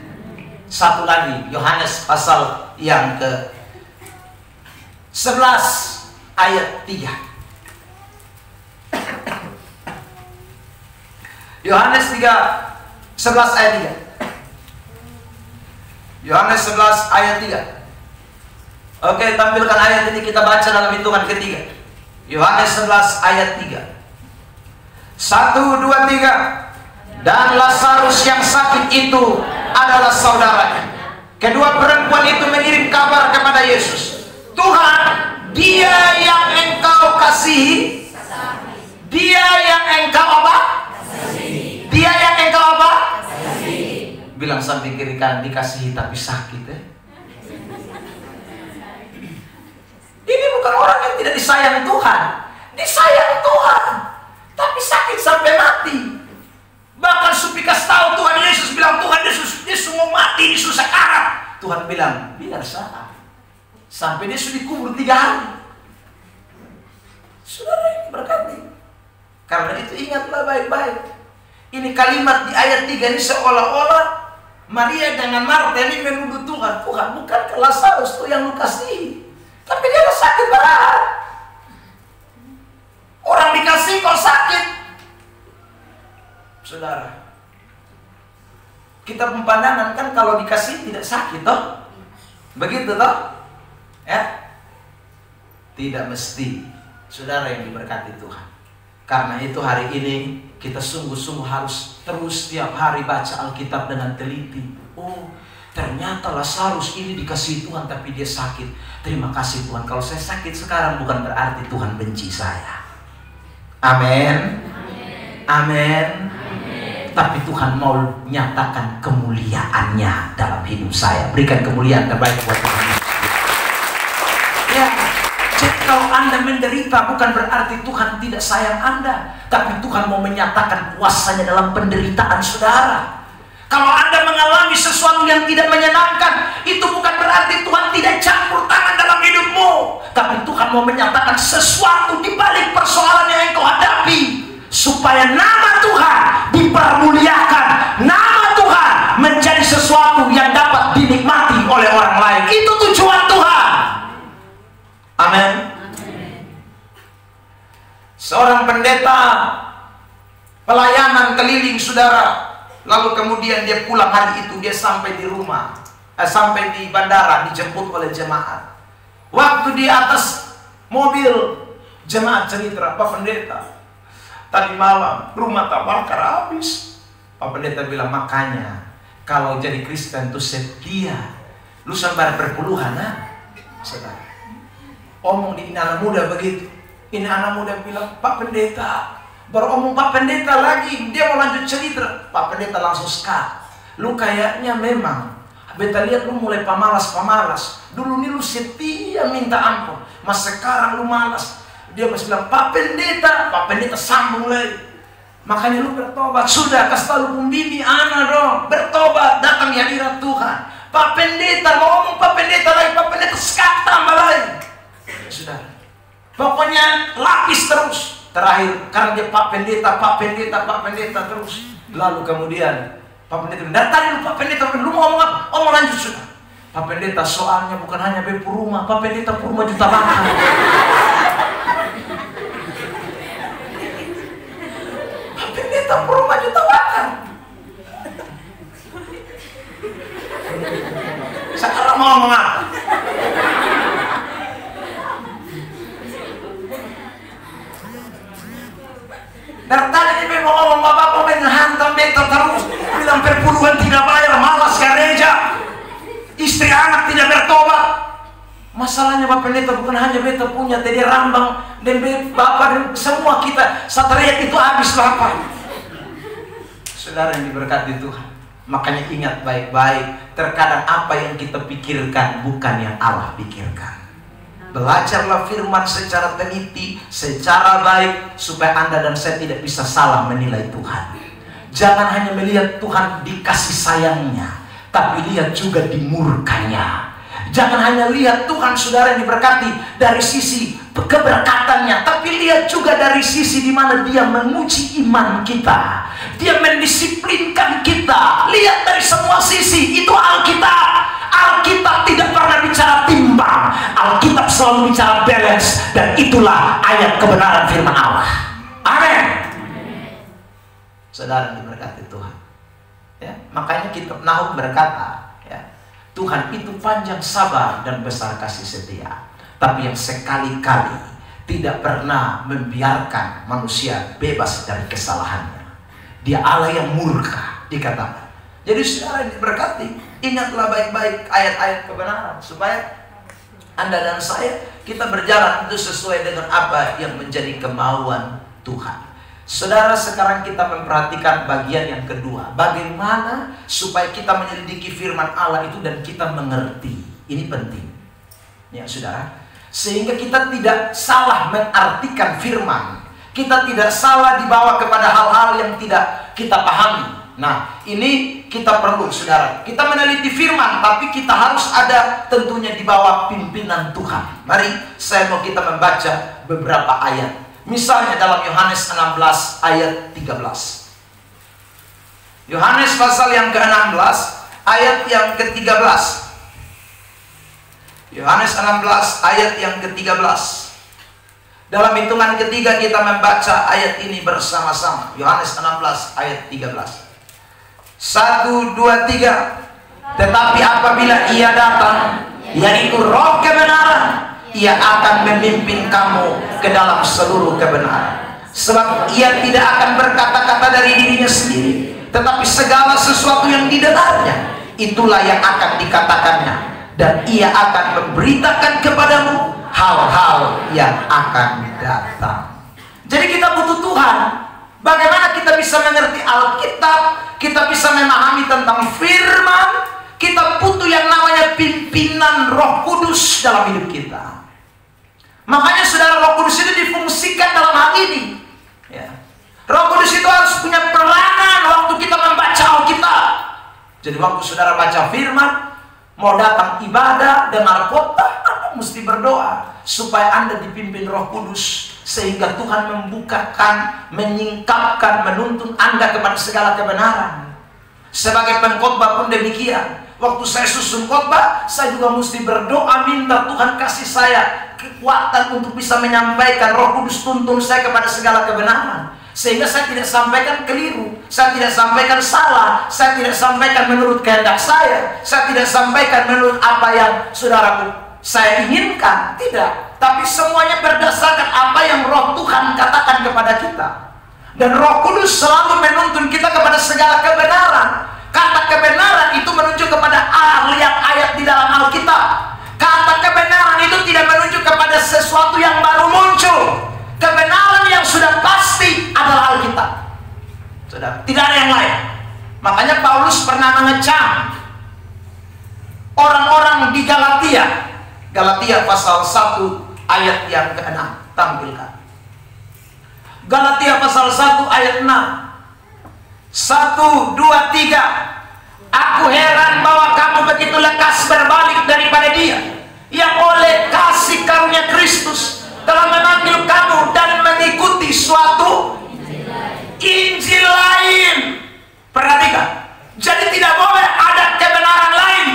Speaker 1: Satu lagi, Yohanes pasal yang ke 11 ayat 3. Yohanes 11 ayat 3. Yohanes 11 ayat 3. Oke, tampilkan ayat ini, kita baca dalam hitungan ketiga. Yohanes 11 ayat 3. 1, 2, 3. Dan Lazarus yang sakit itu adalah saudaranya. Kedua perempuan itu mengirim kabar kepada Yesus. Tuhan, dia yang engkau kasihi, dia yang engkau apa? Dia yang engkau apa? Bilang samping kiri kanan, dikasihi tapi sakit ya. Ini bukan orang yang tidak disayang Tuhan, disayang Tuhan, tapi sakit sampai mati. Bahkan Supikas tahu Tuhan Yesus bilang, Tuhan Yesus mau mati di susah karat. Tuhan bilang, biar salah. Sampai dia sudah dikubur 3 hari. Saudara ini berkati. Karena itu ingatlah baik-baik. Ini kalimat di ayat 3 ini seolah-olah Maria dengan Marta ini menuduh Tuhan. Tuhan, bukan ke Lazarus tuh yang lu kasihi, tapi dia sakit berat. Orang dikasih kok sakit. Saudara, kita pemandangan kan kalau dikasih tidak sakit toh? Begitu toh? Ya, tidak mesti. Saudara yang diberkati Tuhan. Karena itu hari ini kita sungguh-sungguh harus terus setiap hari baca Alkitab dengan teliti. Oh, ternyata Lazarus ini dikasihi Tuhan tapi dia sakit. Terima kasih Tuhan. Kalau saya sakit sekarang bukan berarti Tuhan benci saya. Amin. Amin. Tapi Tuhan mau nyatakan kemuliaannya dalam hidup saya. Berikan kemuliaan terbaik buat Tuhan. Ya, jadi kalau Anda menderita bukan berarti Tuhan tidak sayang Anda, tapi Tuhan mau menyatakan kuasanya dalam penderitaan saudara. Kalau Anda mengalami sesuatu yang tidak menyenangkan, itu bukan berarti Tuhan tidak campur tangan dalam hidupmu, tapi Tuhan mau menyatakan sesuatu di balik persoalan yang engkau hadapi, supaya nama Tuhan dipermuliakan, nama Tuhan menjadi sesuatu yang dapat dinikmati oleh orang lain. Itu tujuan Tuhan. Amin. Seorang pendeta pelayanan keliling saudara, lalu kemudian dia pulang hari itu, dia sampai di rumah, sampai di bandara, dijemput oleh jemaat. Waktu di atas mobil, jemaat cerita, Pak Pendeta, tadi malam rumah terbakar habis. Pak Pendeta bilang, makanya kalau jadi Kristen itu setia, lu sampai berpuluhan saudara. Omong di anak muda begitu. Ini anak muda bilang, Pak Pendeta, baru omong Pak Pendeta lagi, dia mau lanjut cerita. Pak Pendeta langsung skat. Lu kayaknya memang, beta lihat lu mulai pamalas. Dulu nih lu setia minta ampun, mas sekarang lu malas. Dia masih bilang, Pak Pendeta sambung lagi. Makanya lu bertobat. Sudah, kasih tahu lu pembini anak dong, bertobat, datang di hadirat Tuhan. Pak Pendeta, mau ngomong Pak Pendeta lagi, Pak Pendeta skat tambah lagi. Sudah, pokoknya lapis terus. Terakhir, karena dia Pak Pendeta terus. Lalu kemudian Pak Pendeta bilang, tadi lu Pak Pendeta, lu mau ngomong apa? Omong lanjut sudah. Pak Pendeta, soalnya bukan hanya bepu rumah, Pak Pendeta rumah juta bakar. Pak Pendeta rumah juta bakar. Sekarang mau ngomong apa? Dari tadi dia mau ngomong bapak menghantam beta terus, bilang perpuluhan tidak bayar, malas gereja, istri anak tidak bertobat. Masalahnya Bapak Pendeta bukan hanya beta punya, tadi Rambang dan bapak dan semua kita Satria itu habis lapar. Saudara yang diberkati Tuhan, makanya ingat baik-baik, terkadang apa yang kita pikirkan bukan yang Allah pikirkan. Belajarlah firman secara teliti, secara baik, supaya Anda dan saya tidak bisa salah menilai Tuhan. Jangan hanya melihat Tuhan dikasih sayangnya, tapi lihat juga dimurkanya. Jangan hanya lihat Tuhan saudara yang diberkati dari sisi keberkatannya, tapi lihat juga dari sisi di mana Dia menguji iman kita, Dia mendisiplinkan kita. Lihat dari semua sisi. Itu Alkitab. Alkitab tidak pernah bicara timbang, Alkitab selalu bicara balance, dan itulah ayat kebenaran firman Allah. Amin. Saudara yang diberkati Tuhan, ya, makanya kitab Nahum berkata, ya, Tuhan itu panjang sabar dan besar kasih setia, tapi yang sekali-kali tidak pernah membiarkan manusia bebas dari kesalahannya. Dia Allah yang murka, dikatakan. Jadi saudara yang diberkati, ingatlah baik-baik ayat-ayat kebenaran, supaya Anda dan saya, kita berjalan itu sesuai dengan apa yang menjadi kemauan Tuhan. Saudara, sekarang kita memperhatikan bagian yang kedua. Bagaimana supaya kita menyelidiki firman Allah itu dan kita mengerti. Ini penting, ya saudara, sehingga kita tidak salah mengartikan firman. Kita tidak salah dibawa kepada hal-hal yang tidak kita pahami. Nah, ini kita perlu, saudara. Kita meneliti firman, tapi kita harus ada tentunya di bawah pimpinan Tuhan. Mari, saya mau kita membaca beberapa ayat. Misalnya dalam Yohanes 16 ayat 13. Yohanes pasal yang ke-16 ayat yang ke-13. Yohanes 16 ayat yang ke-13. Dalam hitungan ketiga kita membaca ayat ini bersama-sama. Yohanes 16 ayat 13. 1, 2, 3. Tetapi apabila Ia datang, yaitu Roh kebenaran, Ia akan memimpin kamu ke dalam seluruh kebenaran. Sebab Ia tidak akan berkata-kata dari dirinya sendiri, tetapi segala sesuatu yang didengarnya, itulah yang akan dikatakannya. Dan Ia akan memberitakan kepadamu hal-hal yang akan datang. Jadi kita butuh Tuhan. Bagaimana kita bisa mengerti Alkitab, kita bisa memahami tentang firman. Kita butuh yang namanya pimpinan Roh Kudus dalam hidup kita. Makanya saudara, Roh Kudus itu difungsikan dalam hal ini, ya. Roh Kudus itu harus punya peranan waktu kita membaca Alkitab. Jadi waktu saudara baca firman, mau datang ibadah, dengar khotbah, Anda mesti berdoa supaya Anda dipimpin Roh Kudus, sehingga Tuhan membukakan, menyingkapkan, menuntun Anda kepada segala kebenaran. Sebagai pengkhotbah pun demikian. Waktu saya susun khotbah, saya juga mesti berdoa, minta Tuhan kasih saya kekuatan untuk bisa menyampaikan. Roh Kudus tuntun saya kepada segala kebenaran, sehingga saya tidak sampaikan keliru, saya tidak sampaikan salah, saya tidak sampaikan menurut kehendak saya tidak sampaikan menurut apa yang saudaraku saya inginkan. Tidak, tapi semuanya berdasarkan apa yang Roh Tuhan katakan kepada kita. Dan Roh Kudus selalu menuntun kita kepada segala kebenaran. Kata kebenaran itu menunjuk kepada ayat di dalam Alkitab. Kata kebenaran itu tidak menunjuk kepada sesuatu yang baru muncul. Kebenaran yang sudah pasti adalah Alkitab. Sudah, tidak ada yang lain. Makanya Paulus pernah mengecam orang-orang di Galatia. Galatia pasal 1 ayat yang ke-6. Tampilkan Galatia pasal 1 ayat 6. 1, 2, 3. Aku heran bahwa kamu begitu lekas berbalik daripada Dia yang oleh kasih karunia Kristus telah memanggil kamu dan mengikuti suatu Injil lain. Perhatikan. Jadi tidak boleh ada kebenaran lain,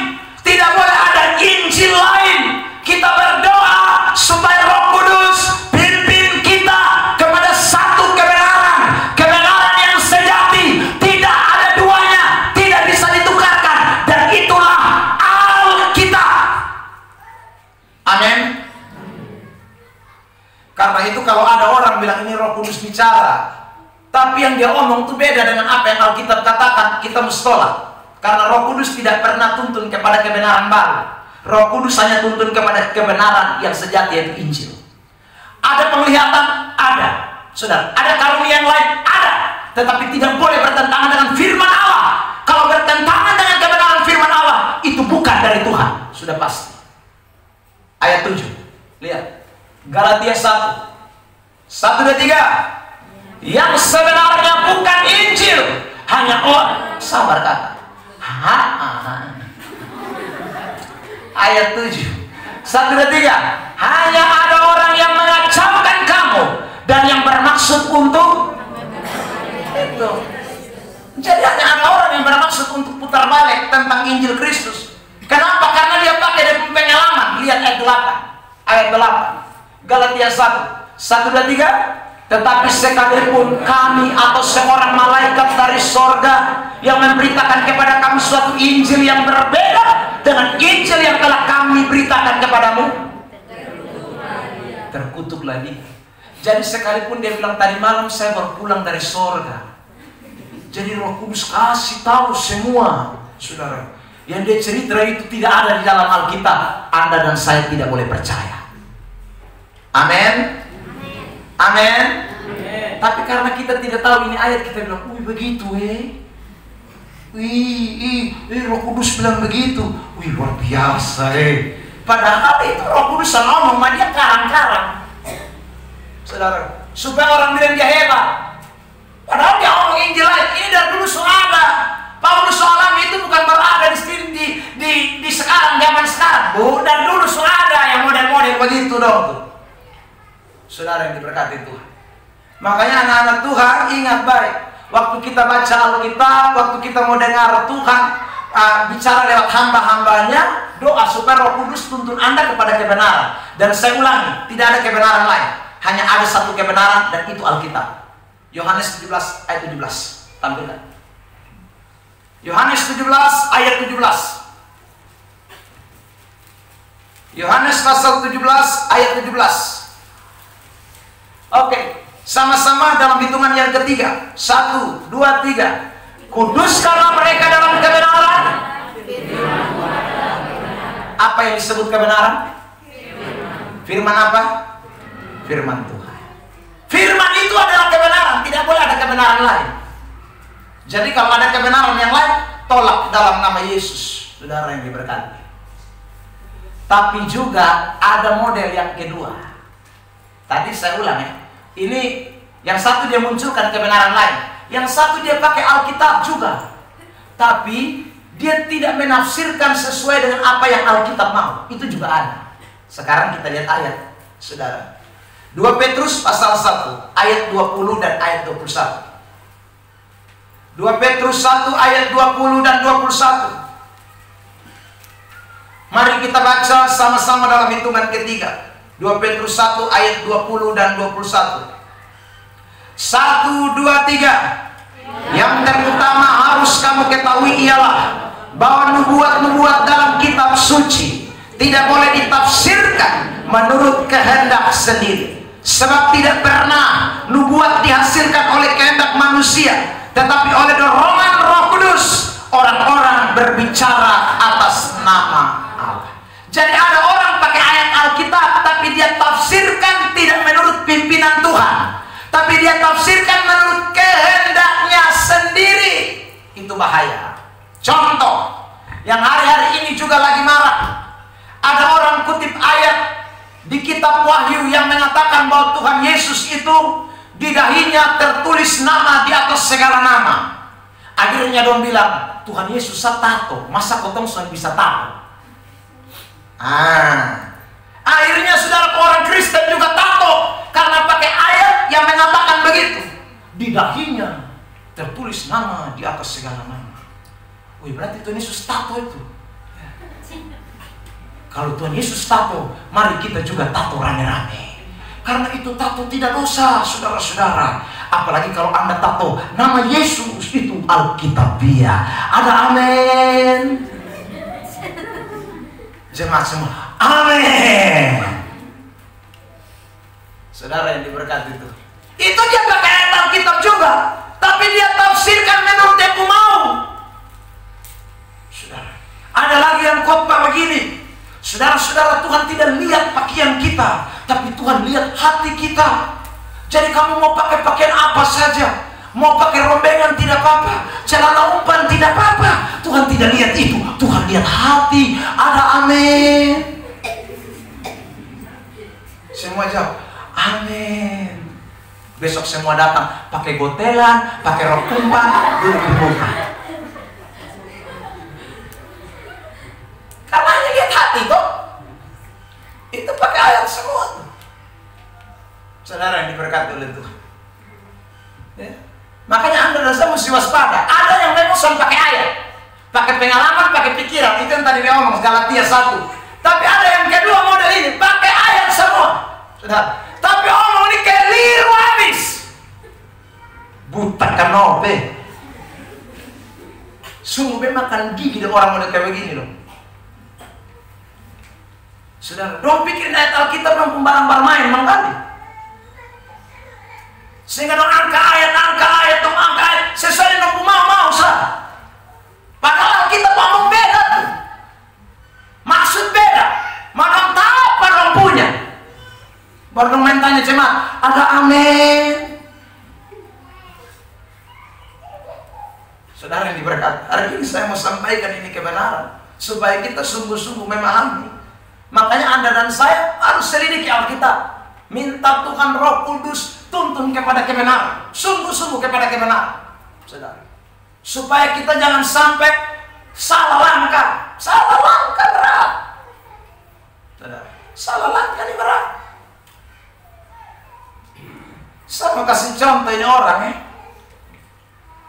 Speaker 1: tidak boleh ada Injil lain. Kita berdoa supaya Roh Kudus pimpin kita kepada satu kebenaran, kebenaran yang sejati, tidak ada duanya, tidak bisa ditukarkan, dan itulah Alkitab. Amin. Karena itu kalau ada orang bilang ini Roh Kudus bicara, Tapi yang dia omong itu beda dengan apa yang Alkitab katakan. Kita mesti tolak. Karena Roh Kudus tidak pernah tuntun kepada kebenaran baru. Roh Kudus hanya tuntun kepada kebenaran yang sejati, yaitu Injil. Ada penglihatan? Ada. Saudara, ada karunia yang lain? Ada. Tetapi tidak boleh bertentangan dengan firman Allah. Kalau bertentangan dengan kebenaran firman Allah, itu bukan dari Tuhan. Sudah pasti. Ayat 7. Lihat. Galatia 1. 1, 2, 3. Yang sebenarnya bukan Injil, hanya orang. Sabar kata. Ayat 7. 1, 2, 3. Hanya ada orang yang mengacaukan kamu dan yang bermaksud untuk itu. Jadi hanya ada orang yang bermaksud untuk putar balik tentang Injil Kristus. Kenapa? Karena dia pakai dari pengalaman. Lihat ayat 8. Ayat 8. Galatia 1. 1, 2, 3. Tetapi sekalipun kami atau seorang malaikat dari sorga yang memberitakan kepada kami suatu Injil yang berbeda dengan Injil yang telah kami beritakan kepadamu, terkutuklah dia. Jadi sekalipun dia bilang tadi malam saya baru pulang dari sorga, jadi Roh Kudus kasih tahu semua, saudara, yang dia cerita itu tidak ada di dalam Alkitab, Anda dan saya tidak boleh percaya. Amin. Amin. Tapi karena kita tidak tahu ini ayat, kita bilang, wih begitu Roh Kudus bilang begitu. Wih luar biasa Padahal itu Roh Kudus ngomong, dia karang-karang. Saudara, supaya orang bilang dia hebat. Padahal dia ngomong Injil lain. Ini dari dulu ada. Paulus alami itu bukan berada di sekarang, zaman sekarang. Dari dulu ada yang model-model begitu dong tuh. Saudara yang diberkati Tuhan. Makanya anak-anak Tuhan ingat baik. Waktu kita baca Alkitab, waktu kita mau dengar Tuhan bicara lewat hamba-hambanya, doa supaya Roh Kudus tuntun Anda kepada kebenaran. Dan saya ulangi, tidak ada kebenaran lain. Hanya ada satu kebenaran dan itu Alkitab. Yohanes 17 ayat 17. Tampilkan. Yohanes 17 ayat 17. Yohanes pasal 17 ayat 17. Oke, sama-sama dalam hitungan yang ketiga. 1, 2, 3. Kuduskanlah mereka dalam kebenaran. Apa yang disebut kebenaran? Firman apa? Firman Tuhan. Firman itu adalah kebenaran. Tidak boleh ada kebenaran lain. Jadi kalau ada kebenaran yang lain, tolak dalam nama Yesus. Saudara yang diberkati. Tapi juga ada model yang kedua. Tadi saya ulang ya. Ini yang satu dia munculkan kebenaran lain, yang satu dia pakai Alkitab juga, tapi dia tidak menafsirkan sesuai dengan apa yang Alkitab mau. Itu juga ada. Sekarang kita lihat ayat, saudara. 2 Petrus pasal 1 ayat 20 dan ayat 21. 2 Petrus 1 ayat 20 dan 21. Mari kita baca sama-sama dalam hitungan ketiga. 2 Petrus 1 ayat 20 dan 21. 1, 2, 3. Yang terutama harus kamu ketahui ialah bahwa nubuat-nubuat dalam kitab suci tidak boleh ditafsirkan menurut kehendak sendiri. Sebab tidak pernah nubuat dihasilkan oleh kehendak manusia, tetapi oleh dorongan Roh Kudus orang-orang berbicara atas nama Allah. Jadi ada orang pakai ayat Alkitab, tapi dia tafsirkan tidak menurut pimpinan Tuhan, tapi dia tafsirkan menurut kehendaknya sendiri. Itu bahaya. Contoh, yang hari-hari ini juga lagi marah. Ada orang kutip ayat di kitab Wahyu yang mengatakan bahwa Tuhan Yesus itu di dahinya tertulis nama di atas segala nama. Akhirnya dong bilang, Tuhan Yesus tato, masa kotong bisa tato? Akhirnya saudara orang Kristen juga tato karena pakai ayat yang mengatakan begitu. Di dahinya tertulis nama di atas segala nama. Wih, berarti Tuhan Yesus tato itu. Kalau Tuhan Yesus tato, mari kita juga tato rame-rame. Karena itu tato tidak dosa, saudara-saudara. Apalagi kalau Anda tato nama Yesus, itu Alkitabiah. Ada amin. Jemaat semua, amin. Saudara yang diberkati itu dia pakai ayat Alkitab juga, tapi dia tafsirkan menurut yang ku mau. Saudara, ada lagi yang khotbah begini. Saudara-saudara, Tuhan tidak lihat pakaian kita, tapi Tuhan lihat hati kita. Jadi kamu mau pakai pakaian apa saja, mau pakai rombengan tidak apa-apa, celana umpan tidak apa-apa, Tuhan tidak lihat itu. Tuhan lihat hati. Ada amin. Semua jawab amin. Besok semua datang pakai gotelan, pakai rok umpan, duduk di muka. Karena hanya lihat hati tuh. Itu pakai ayat semua tuh. Saudara yang diberkati oleh Tuhan, ya. Makanya Anda dan saya mesti waspada. Ada yang memang pakai ayat, pakai pengalaman, pakai pikiran. Itu yang tadi dia ngomong Galatia 1. Tapi ada yang kedua model ini, pakai ayat semua. Saudara, tapi omong ini keliru habis. Buta kanope. Sungguh makan gigi orang model kayak begini loh. Saudara, dong pikirin ayat Alkitab dong barang-barang main mengkali. Sehingga dong angka ayat sesuai dengan mau sah. Padahal Alkitab ngomong beda tuh. Maksud beda. Mana tahu apa dong punya. Baru dong main tanya jemaat, ada amin. Saudara yang diberkati, hari ini saya mau sampaikan ini kebenaran supaya kita sungguh-sungguh memahami. Makanya Anda dan saya harus selidiki Alkitab. Minta Tuhan Roh Kudus tuntun kepada kebenaran. Sungguh-sungguh kepada kebenaran. Saudara, supaya kita jangan sampai salah langkah. Salah langkah berat. Saudara, salah langkah ini berat. Saya mau kasih contoh ini orang ya.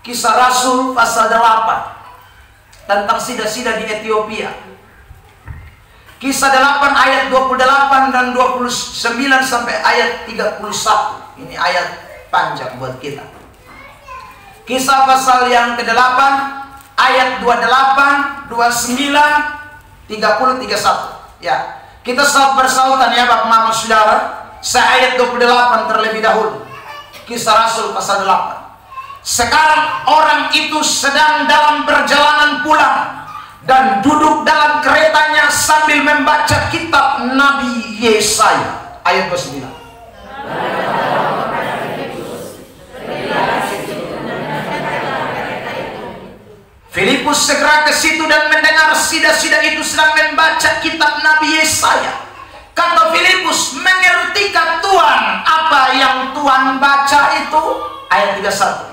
Speaker 1: Kisah Rasul pasal 8 tentang sida-sida di Ethiopia. Kisah 8 ayat 28 dan 29 sampai ayat 31. Ini ayat panjang buat kita. Kisah pasal yang ke-8 ayat 28, 29, 30, 31. Ya, kita bersautan ya Bapak Mama Saudara. Saya ayat 28 terlebih dahulu. Kisah Rasul pasal 8. Sekarang orang itu sedang dalam perjalanan pulang dan duduk dalam keretanya sambil membaca kitab Nabi Yesaya. Ayat 29. Filipus segera ke situ dan mendengar sida-sida itu sedang membaca kitab Nabi Yesaya. Kata Filipus, mengertikah Tuhan apa yang Tuhan baca itu? Ayat 31.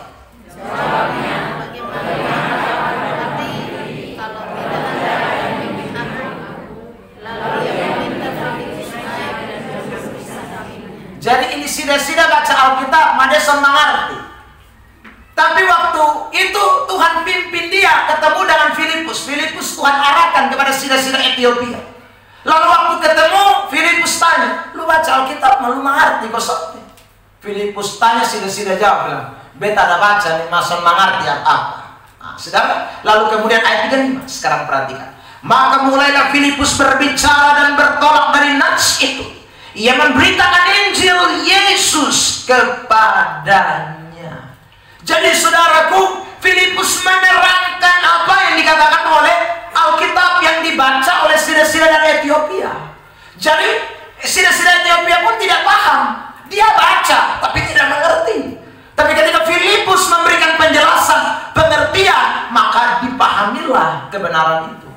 Speaker 1: Jadi ini sida-sida baca Alkitab, Madeson mengerti. Tapi waktu itu Tuhan pimpin dia ketemu dengan Filipus. Filipus Tuhan arahkan kepada sida-sida Ethiopia. Lalu waktu ketemu, Filipus tanya, lu baca Alkitab, lu mengerti kosong? Filipus tanya, sida-sida jawab, bilang, beta ada baca nih, mason mengerti apa? Nah, saudara, lalu kemudian ayat 35, sekarang perhatikan. Maka mulailah Filipus berbicara dan bertolak dari nats itu. Ia memberitakan Injil Yesus kepadanya. Jadi saudaraku, Filipus menerangkan apa yang dikatakan oleh Alkitab yang dibaca oleh sida-sida dari Ethiopia. Jadi sida-sida Ethiopia pun tidak paham. Dia baca tapi tidak mengerti. Tapi ketika Filipus memberikan penjelasan, pengertian, maka dipahamilah kebenaran itu.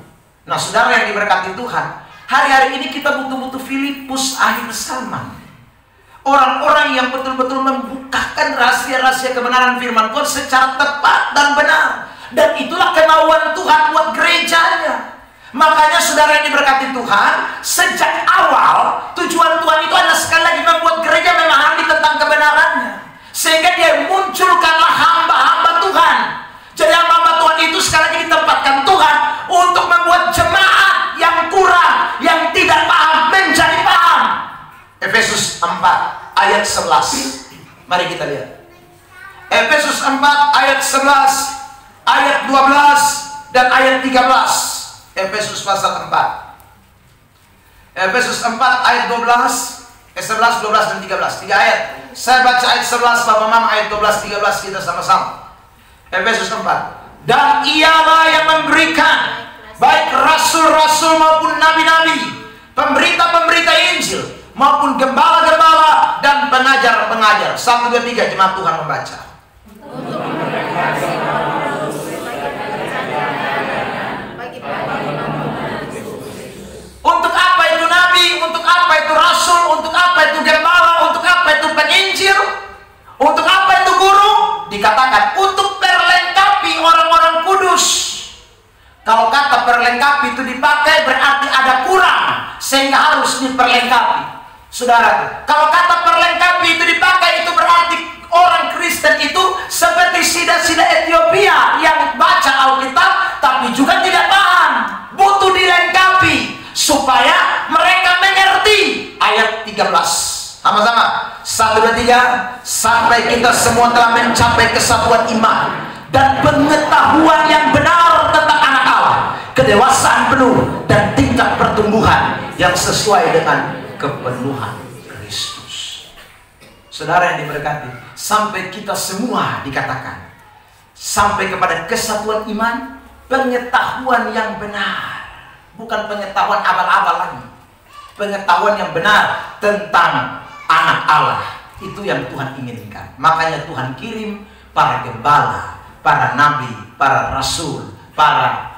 Speaker 1: Nah saudara yang diberkati Tuhan, hari-hari ini kita butuh-butuh Filipus akhir zaman. Orang-orang yang betul-betul membukakan rahasia-rahasia kebenaran firman Tuhan secara tepat dan benar. Dan itulah kemauan Tuhan buat gerejanya. Makanya saudara yang diberkati Tuhan, sejak awal tujuan Tuhan itu adalah sekali lagi membuat gereja memahami tentang kebenarannya. Sehingga dia munculkanlah hamba-hamba Tuhan. Jadi hamba-hamba Tuhan itu sekali lagi ditempatkan Tuhan untuk membuat jemaat yang kurang, yang tidak paham, menjadi paham. Efesus 4 ayat 11. Mari kita lihat. Efesus 4 ayat 11, ayat 12 dan ayat 13. Efesus pasal 4. Efesus 4 ayat 12, 11, 12 dan 13. 3 ayat. Saya baca ayat 11, Bapak Mama ayat 12, 13 kita sama-sama. Efesus 4. Dan ialah yang memberikan baik rasul-rasul maupun nabi-nabi, pemberita-pemberita Injil maupun gembala-gembala dan pengajar-pengajar. 1, 2, 3 jemaat Tuhan membaca. Untuk apa itu nabi? Untuk apa itu rasul? Untuk apa itu gembala? Untuk apa itu penginjil? Untuk apa itu guru? Dikatakan untuk perlengkapi orang-orang kudus. Kalau kata perlengkapi itu dipakai berarti ada kurang sehingga harus diperlengkapi. Saudara, kalau kata perlengkapi itu dipakai itu berarti orang Kristen itu seperti sida-sida Ethiopia yang baca Alkitab tapi juga tidak paham. Butuh dilengkapi supaya mereka mengerti. Ayat 13 sama-sama, 1, 2, 3. Sampai kita semua telah mencapai kesatuan iman dan pengetahuan yang benar tentang anak Allah, kedewasaan penuh dan tingkat pertumbuhan yang sesuai dengan kepenuhan Kristus. Saudara yang diberkati, sampai kita semua dikatakan sampai kepada kesatuan iman, pengetahuan yang benar, bukan pengetahuan abal-abal lagi, pengetahuan yang benar tentang anak Allah. Itu yang Tuhan inginkan. Makanya Tuhan kirim para gembala, para nabi, para rasul, para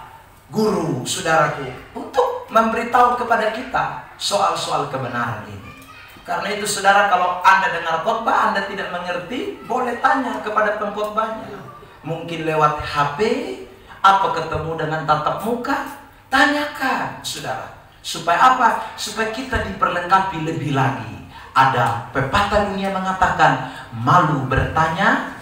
Speaker 1: guru, saudaraku, untuk memberitahu kepada kita soal-soal kebenaran ini. Karena itu saudara, kalau Anda dengar khotbah Anda tidak mengerti, boleh tanya kepada pengkhotbahnya. Mungkin lewat HP atau ketemu dengan tatap muka, tanyakan saudara. Supaya apa? Supaya kita diperlengkapi lebih lagi. Ada pepatah dunia mengatakan, malu bertanya.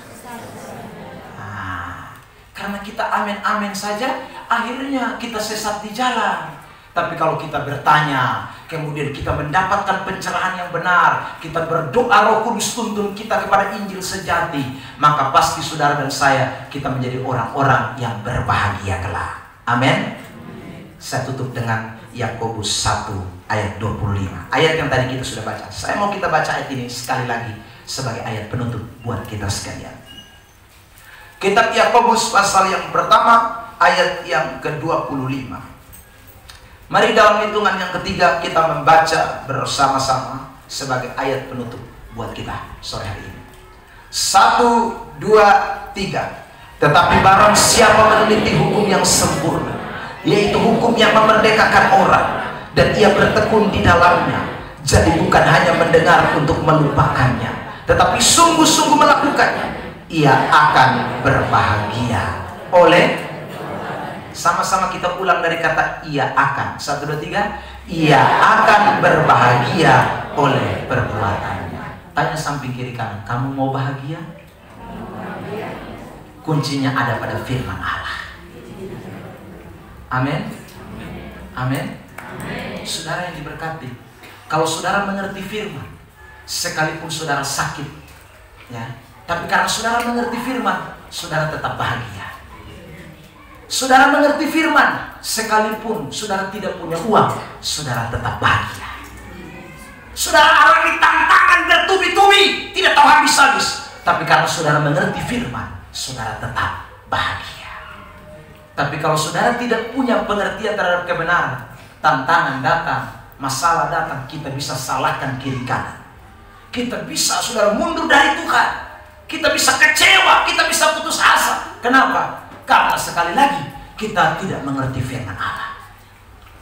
Speaker 1: Karena kita amin-amin saja, akhirnya kita sesat di jalan. Tapi kalau kita bertanya, kemudian kita mendapatkan pencerahan yang benar, kita berdoa Roh Kudus tuntun kita kepada Injil sejati, maka pasti saudara dan saya, kita menjadi orang-orang yang berbahagia kelak. Amin. Saya tutup dengan Yakobus 1 ayat 25. Ayat yang tadi kita sudah baca. Saya mau kita baca ayat ini sekali lagi sebagai ayat penutup buat kita sekalian. Kitab Yakobus pasal yang pertama ayat yang ke-25. Mari dalam hitungan yang ketiga kita membaca bersama-sama sebagai ayat penutup buat kita sore hari ini. 1, 2, 3. Tetapi barang siapa meneliti hukum yang sempurna, yaitu hukum yang memerdekakan orang, dan ia bertekun di dalamnya, jadi bukan hanya mendengar untuk melupakannya, tetapi sungguh-sungguh melakukannya, ia akan berbahagia oleh, sama-sama kita ulang dari kata ia akan. 1, 2, 3. Ia akan berbahagia oleh perbuatannya. Tanya samping kiri kanan, kamu mau bahagia? Kuncinya ada pada firman Allah. Amin. Amin. Saudara yang diberkati, kalau saudara mengerti firman, sekalipun saudara sakit, ya, tapi karena saudara mengerti firman, saudara tetap bahagia. Saudara mengerti firman, sekalipun saudara tidak punya uang, saudara tetap bahagia. Saudara alami tantangan bertubi-tubi, tidak tahu habis-habis, tapi karena saudara mengerti firman, saudara tetap bahagia. Tapi kalau saudara tidak punya pengertian terhadap kebenaran, tantangan datang, masalah datang, kita bisa salahkan kiri kanan. Kita bisa saudara mundur dari Tuhan. Kita bisa kecewa, kita bisa putus asa. Kenapa? Karena sekali lagi kita tidak mengerti firman Allah.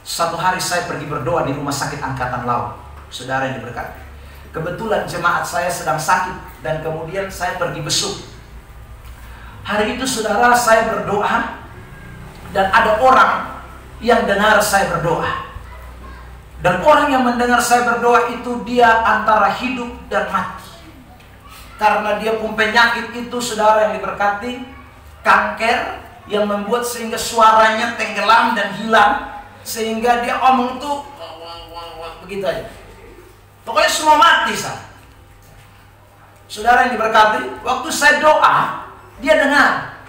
Speaker 1: Satu hari saya pergi berdoa di rumah sakit Angkatan Laut. Saudara yang diberkati, kebetulan jemaat saya sedang sakit dan kemudian saya pergi besuk. Hari itu saudara saya berdoa dan ada orang yang dengar saya berdoa. Dan orang yang mendengar saya berdoa itu dia antara hidup dan mati. Karena dia pun penyakit itu saudara yang diberkati, kanker yang membuat sehingga suaranya tenggelam dan hilang, sehingga dia omong tuh begitu aja. Pokoknya semua mati sah. Saudara yang diberkati, waktu saya doa, dia dengar.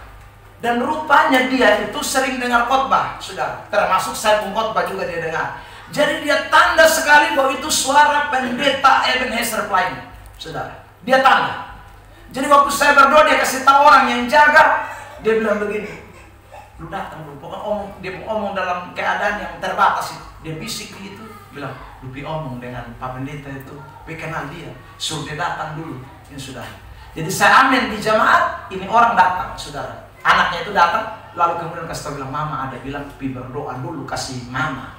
Speaker 1: Dan rupanya dia itu sering dengar khotbah, saudara. Termasuk saya pun khotbah juga dia dengar. Jadi dia tanda sekali bahwa itu suara pendeta Ebenezer Klein, saudara. Dia tanda. Jadi waktu saya berdoa, dia kasih tahu orang yang jaga. Dia bilang begini, lu datang lu, pokoknya dia omong dalam keadaan yang terbatas itu. Dia bisik gitu, bilang, lu omong dengan Pak Pendeta itu, kenal dia, suruh dia datang dulu. Ya sudah. Jadi saya amin di jamaat, ini orang datang, saudara. Anaknya itu datang, lalu kemudian kasih tahu, bilang, mama ada bilang, berdoa dulu, kasih mama.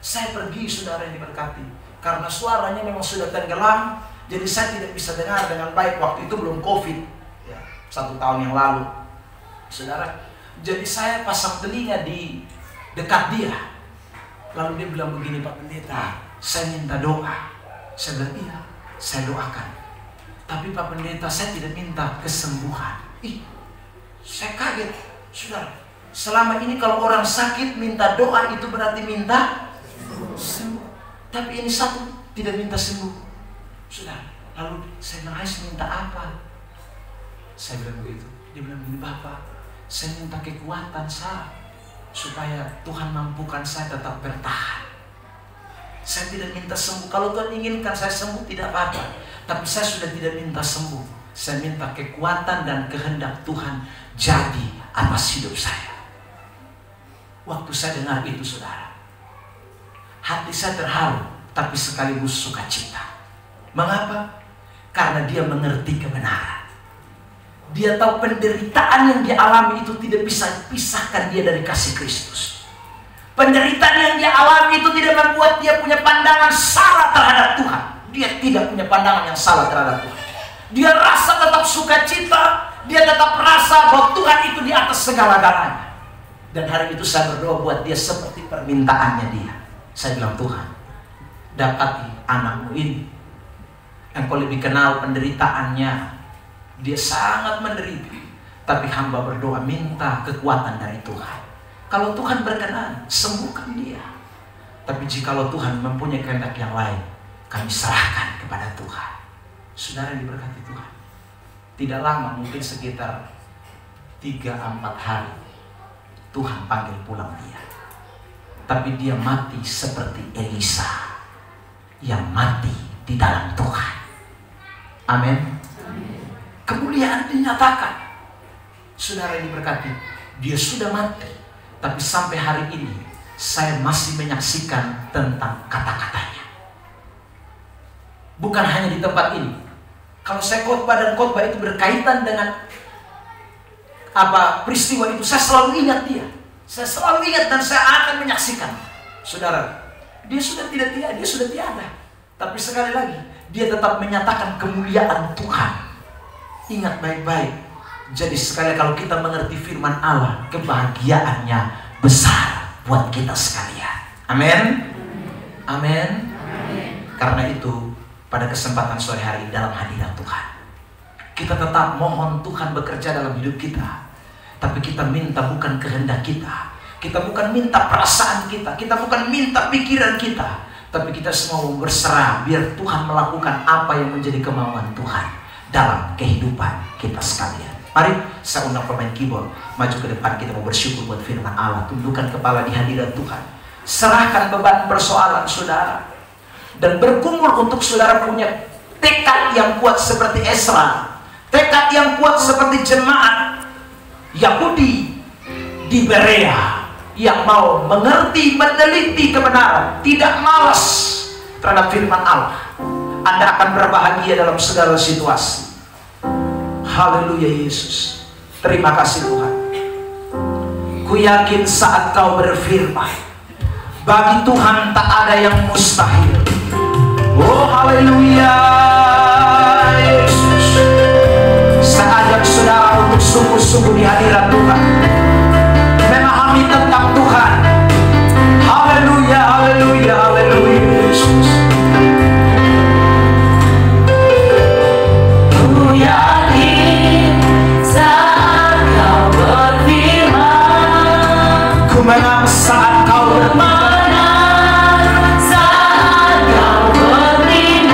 Speaker 1: Saya pergi, saudara yang diberkati, karena suaranya memang sudah tenggelam. Jadi saya tidak bisa dengar dengan baik. Waktu itu belum COVID ya, 1 tahun yang lalu, saudara. Jadi saya pasang telinga di dekat dia. Lalu dia bilang begini, Pak Pendeta, saya minta doa. Saya bilang iya, saya doakan. Tapi Pak Pendeta, saya tidak minta kesembuhan. Saya kaget, saudara. Selama ini kalau orang sakit minta doa itu berarti minta sembuh. Tapi ini satu tidak minta sembuh. Sudah, lalu saya bilang, minta apa? Saya bilang begitu. Dia bilang begini, Bapak, saya minta kekuatan saya supaya Tuhan mampukan saya tetap bertahan. Saya tidak minta sembuh. Kalau Tuhan inginkan saya sembuh tidak apa-apa. Tapi saya sudah tidak minta sembuh. Saya minta kekuatan dan kehendak Tuhan jadi atas hidup saya. Waktu saya dengar itu, saudara, hati saya terharu, tapi sekaligus sukacita. Mengapa? Karena dia mengerti kebenaran. Dia tahu penderitaan yang dia alami itu tidak bisa pisahkan dia dari kasih Kristus. Penderitaan yang dia alami itu tidak membuat dia punya pandangan salah terhadap Tuhan. Dia tidak punya pandangan yang salah terhadap Tuhan. Dia rasa tetap sukacita. Dia tetap rasa bahwa Tuhan itu di atas segala-galanya. Dan hari itu saya berdoa buat dia seperti permintaannya dia. Saya bilang, Tuhan, dapati anakmu ini. Engkau lebih kenal penderitaannya. Dia sangat menderita. Tapi hamba berdoa minta kekuatan dari Tuhan. Kalau Tuhan berkenan, sembuhkan dia. Tapi jikalau Tuhan mempunyai kehendak yang lain, kami serahkan kepada Tuhan. Saudara diberkati Tuhan. Tidak lama, mungkin sekitar 3-4 hari, Tuhan panggil pulang dia. Tapi dia mati seperti Elisa yang mati di dalam Tuhan. Amin. Kemuliaan dinyatakan. Saudara yang diberkati, dia sudah mati. Tapi sampai hari ini saya masih menyaksikan tentang kata-katanya. Bukan hanya di tempat ini. Kalau saya khotbah dan khotbah itu berkaitan dengan peristiwa itu, saya selalu ingat dia. Saya selalu ingat dan saya akan menyaksikan. Saudara, dia sudah tiada. Tapi sekali lagi, dia tetap menyatakan kemuliaan Tuhan. Ingat baik-baik. Jadi sekali kalau kita mengerti firman Allah, kebahagiaannya besar buat kita sekalian. Amin. Amin. Karena itu, pada kesempatan sore hari dalam hadirat Tuhan, kita tetap mohon Tuhan bekerja dalam hidup kita. Tapi kita minta bukan kehendak kita. Kita bukan minta perasaan kita. Kita bukan minta pikiran kita. Tapi kita semua mau berserah biar Tuhan melakukan apa yang menjadi kemauan Tuhan dalam kehidupan kita sekalian. Mari saya undang pemain keyboard maju ke depan. Kita mau bersyukur buat firman Allah. Tundukkan kepala di hadirat Tuhan. Serahkan beban persoalan saudara. Dan bergumul untuk saudara punya tekad yang kuat seperti Ezra. Tekad yang kuat seperti jemaat Yahudi di Berea yang mau mengerti, meneliti kebenaran, tidak malas terhadap firman Allah. Anda akan berbahagia dalam segala situasi. Haleluya Yesus. Terima kasih Tuhan. Ku yakin saat kau berfirman, bagi Tuhan tak ada yang mustahil. Oh haleluya Yesus. Saya ajak saudara untuk sungguh-sungguh di hadirat Tuhan, memahami tentang Tuhan. Haleluya, haleluya, haleluya Yesus. Ku yakin saat kau berfirman, ku menang saat kau berfirman, saat kau bertindak,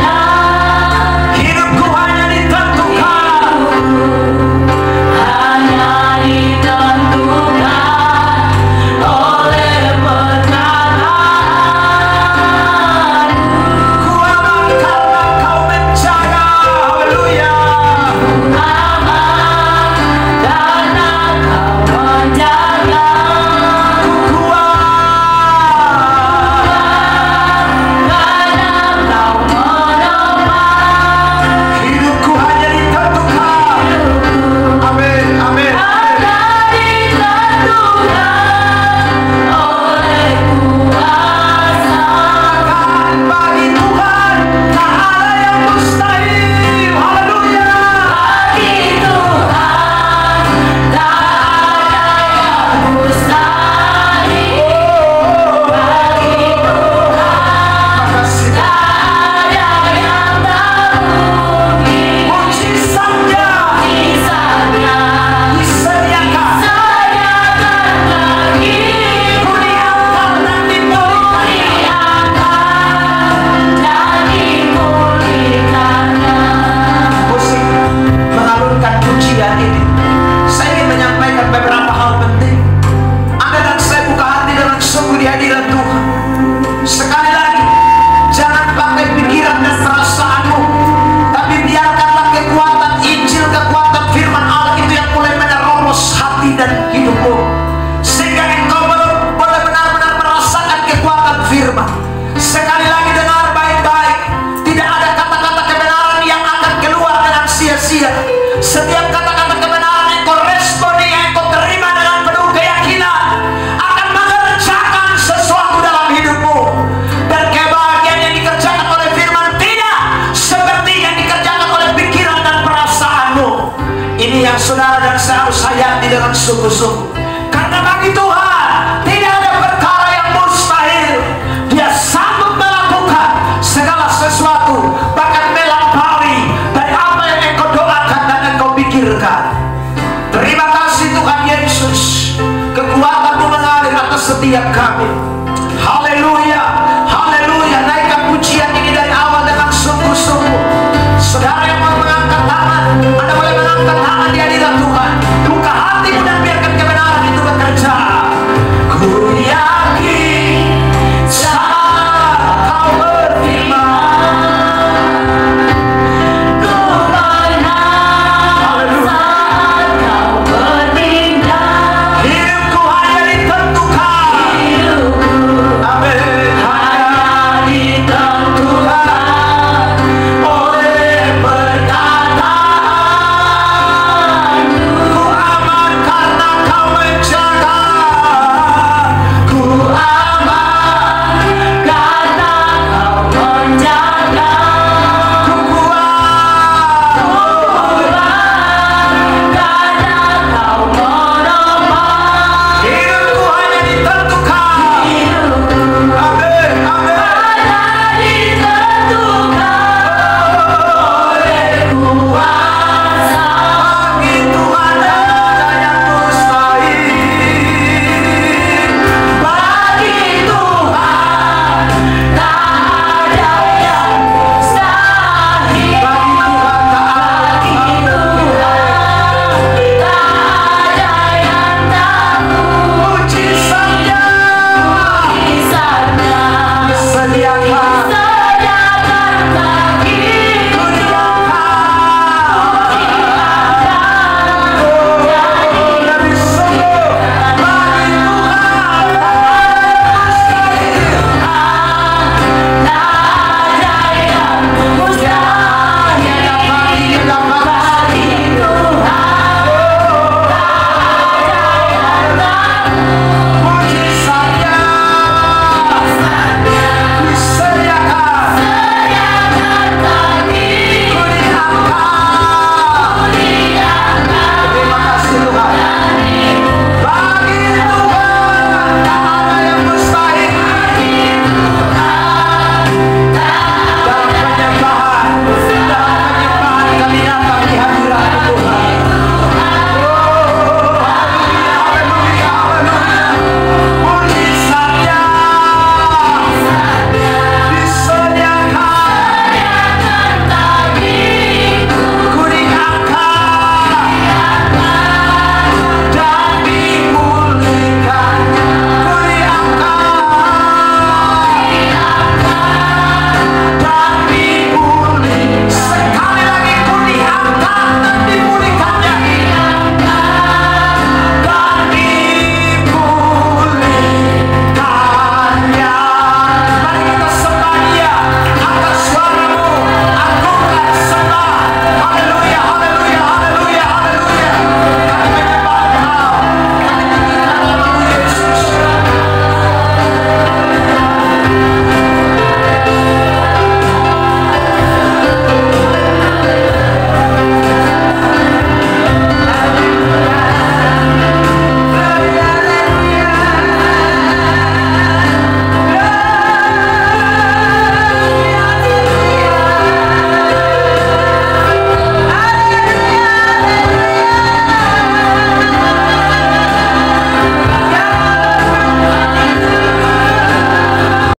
Speaker 1: percaya. Setiap kata-kata kebenaran yang kau respon, yang kau terima dengan penuh keyakinan, akan mengerjakan sesuatu dalam hidupmu. Dan kebahagiaan yang dikerjakan oleh firman tidak seperti yang dikerjakan oleh pikiran dan perasaanmu. Ini yang saudara dan saya harus hayati dengan sungguh-sungguh. Karena bagi Tuhan tidak ada perkara yang mustahil. Dia sanggup melakukan segala sesuatu, bahkan melampaui dari apa yang engkau doakan dan engkau pikirkan. Terima kasih Tuhan Yesus, kekuatan-Mu mengalir atas setiap kami.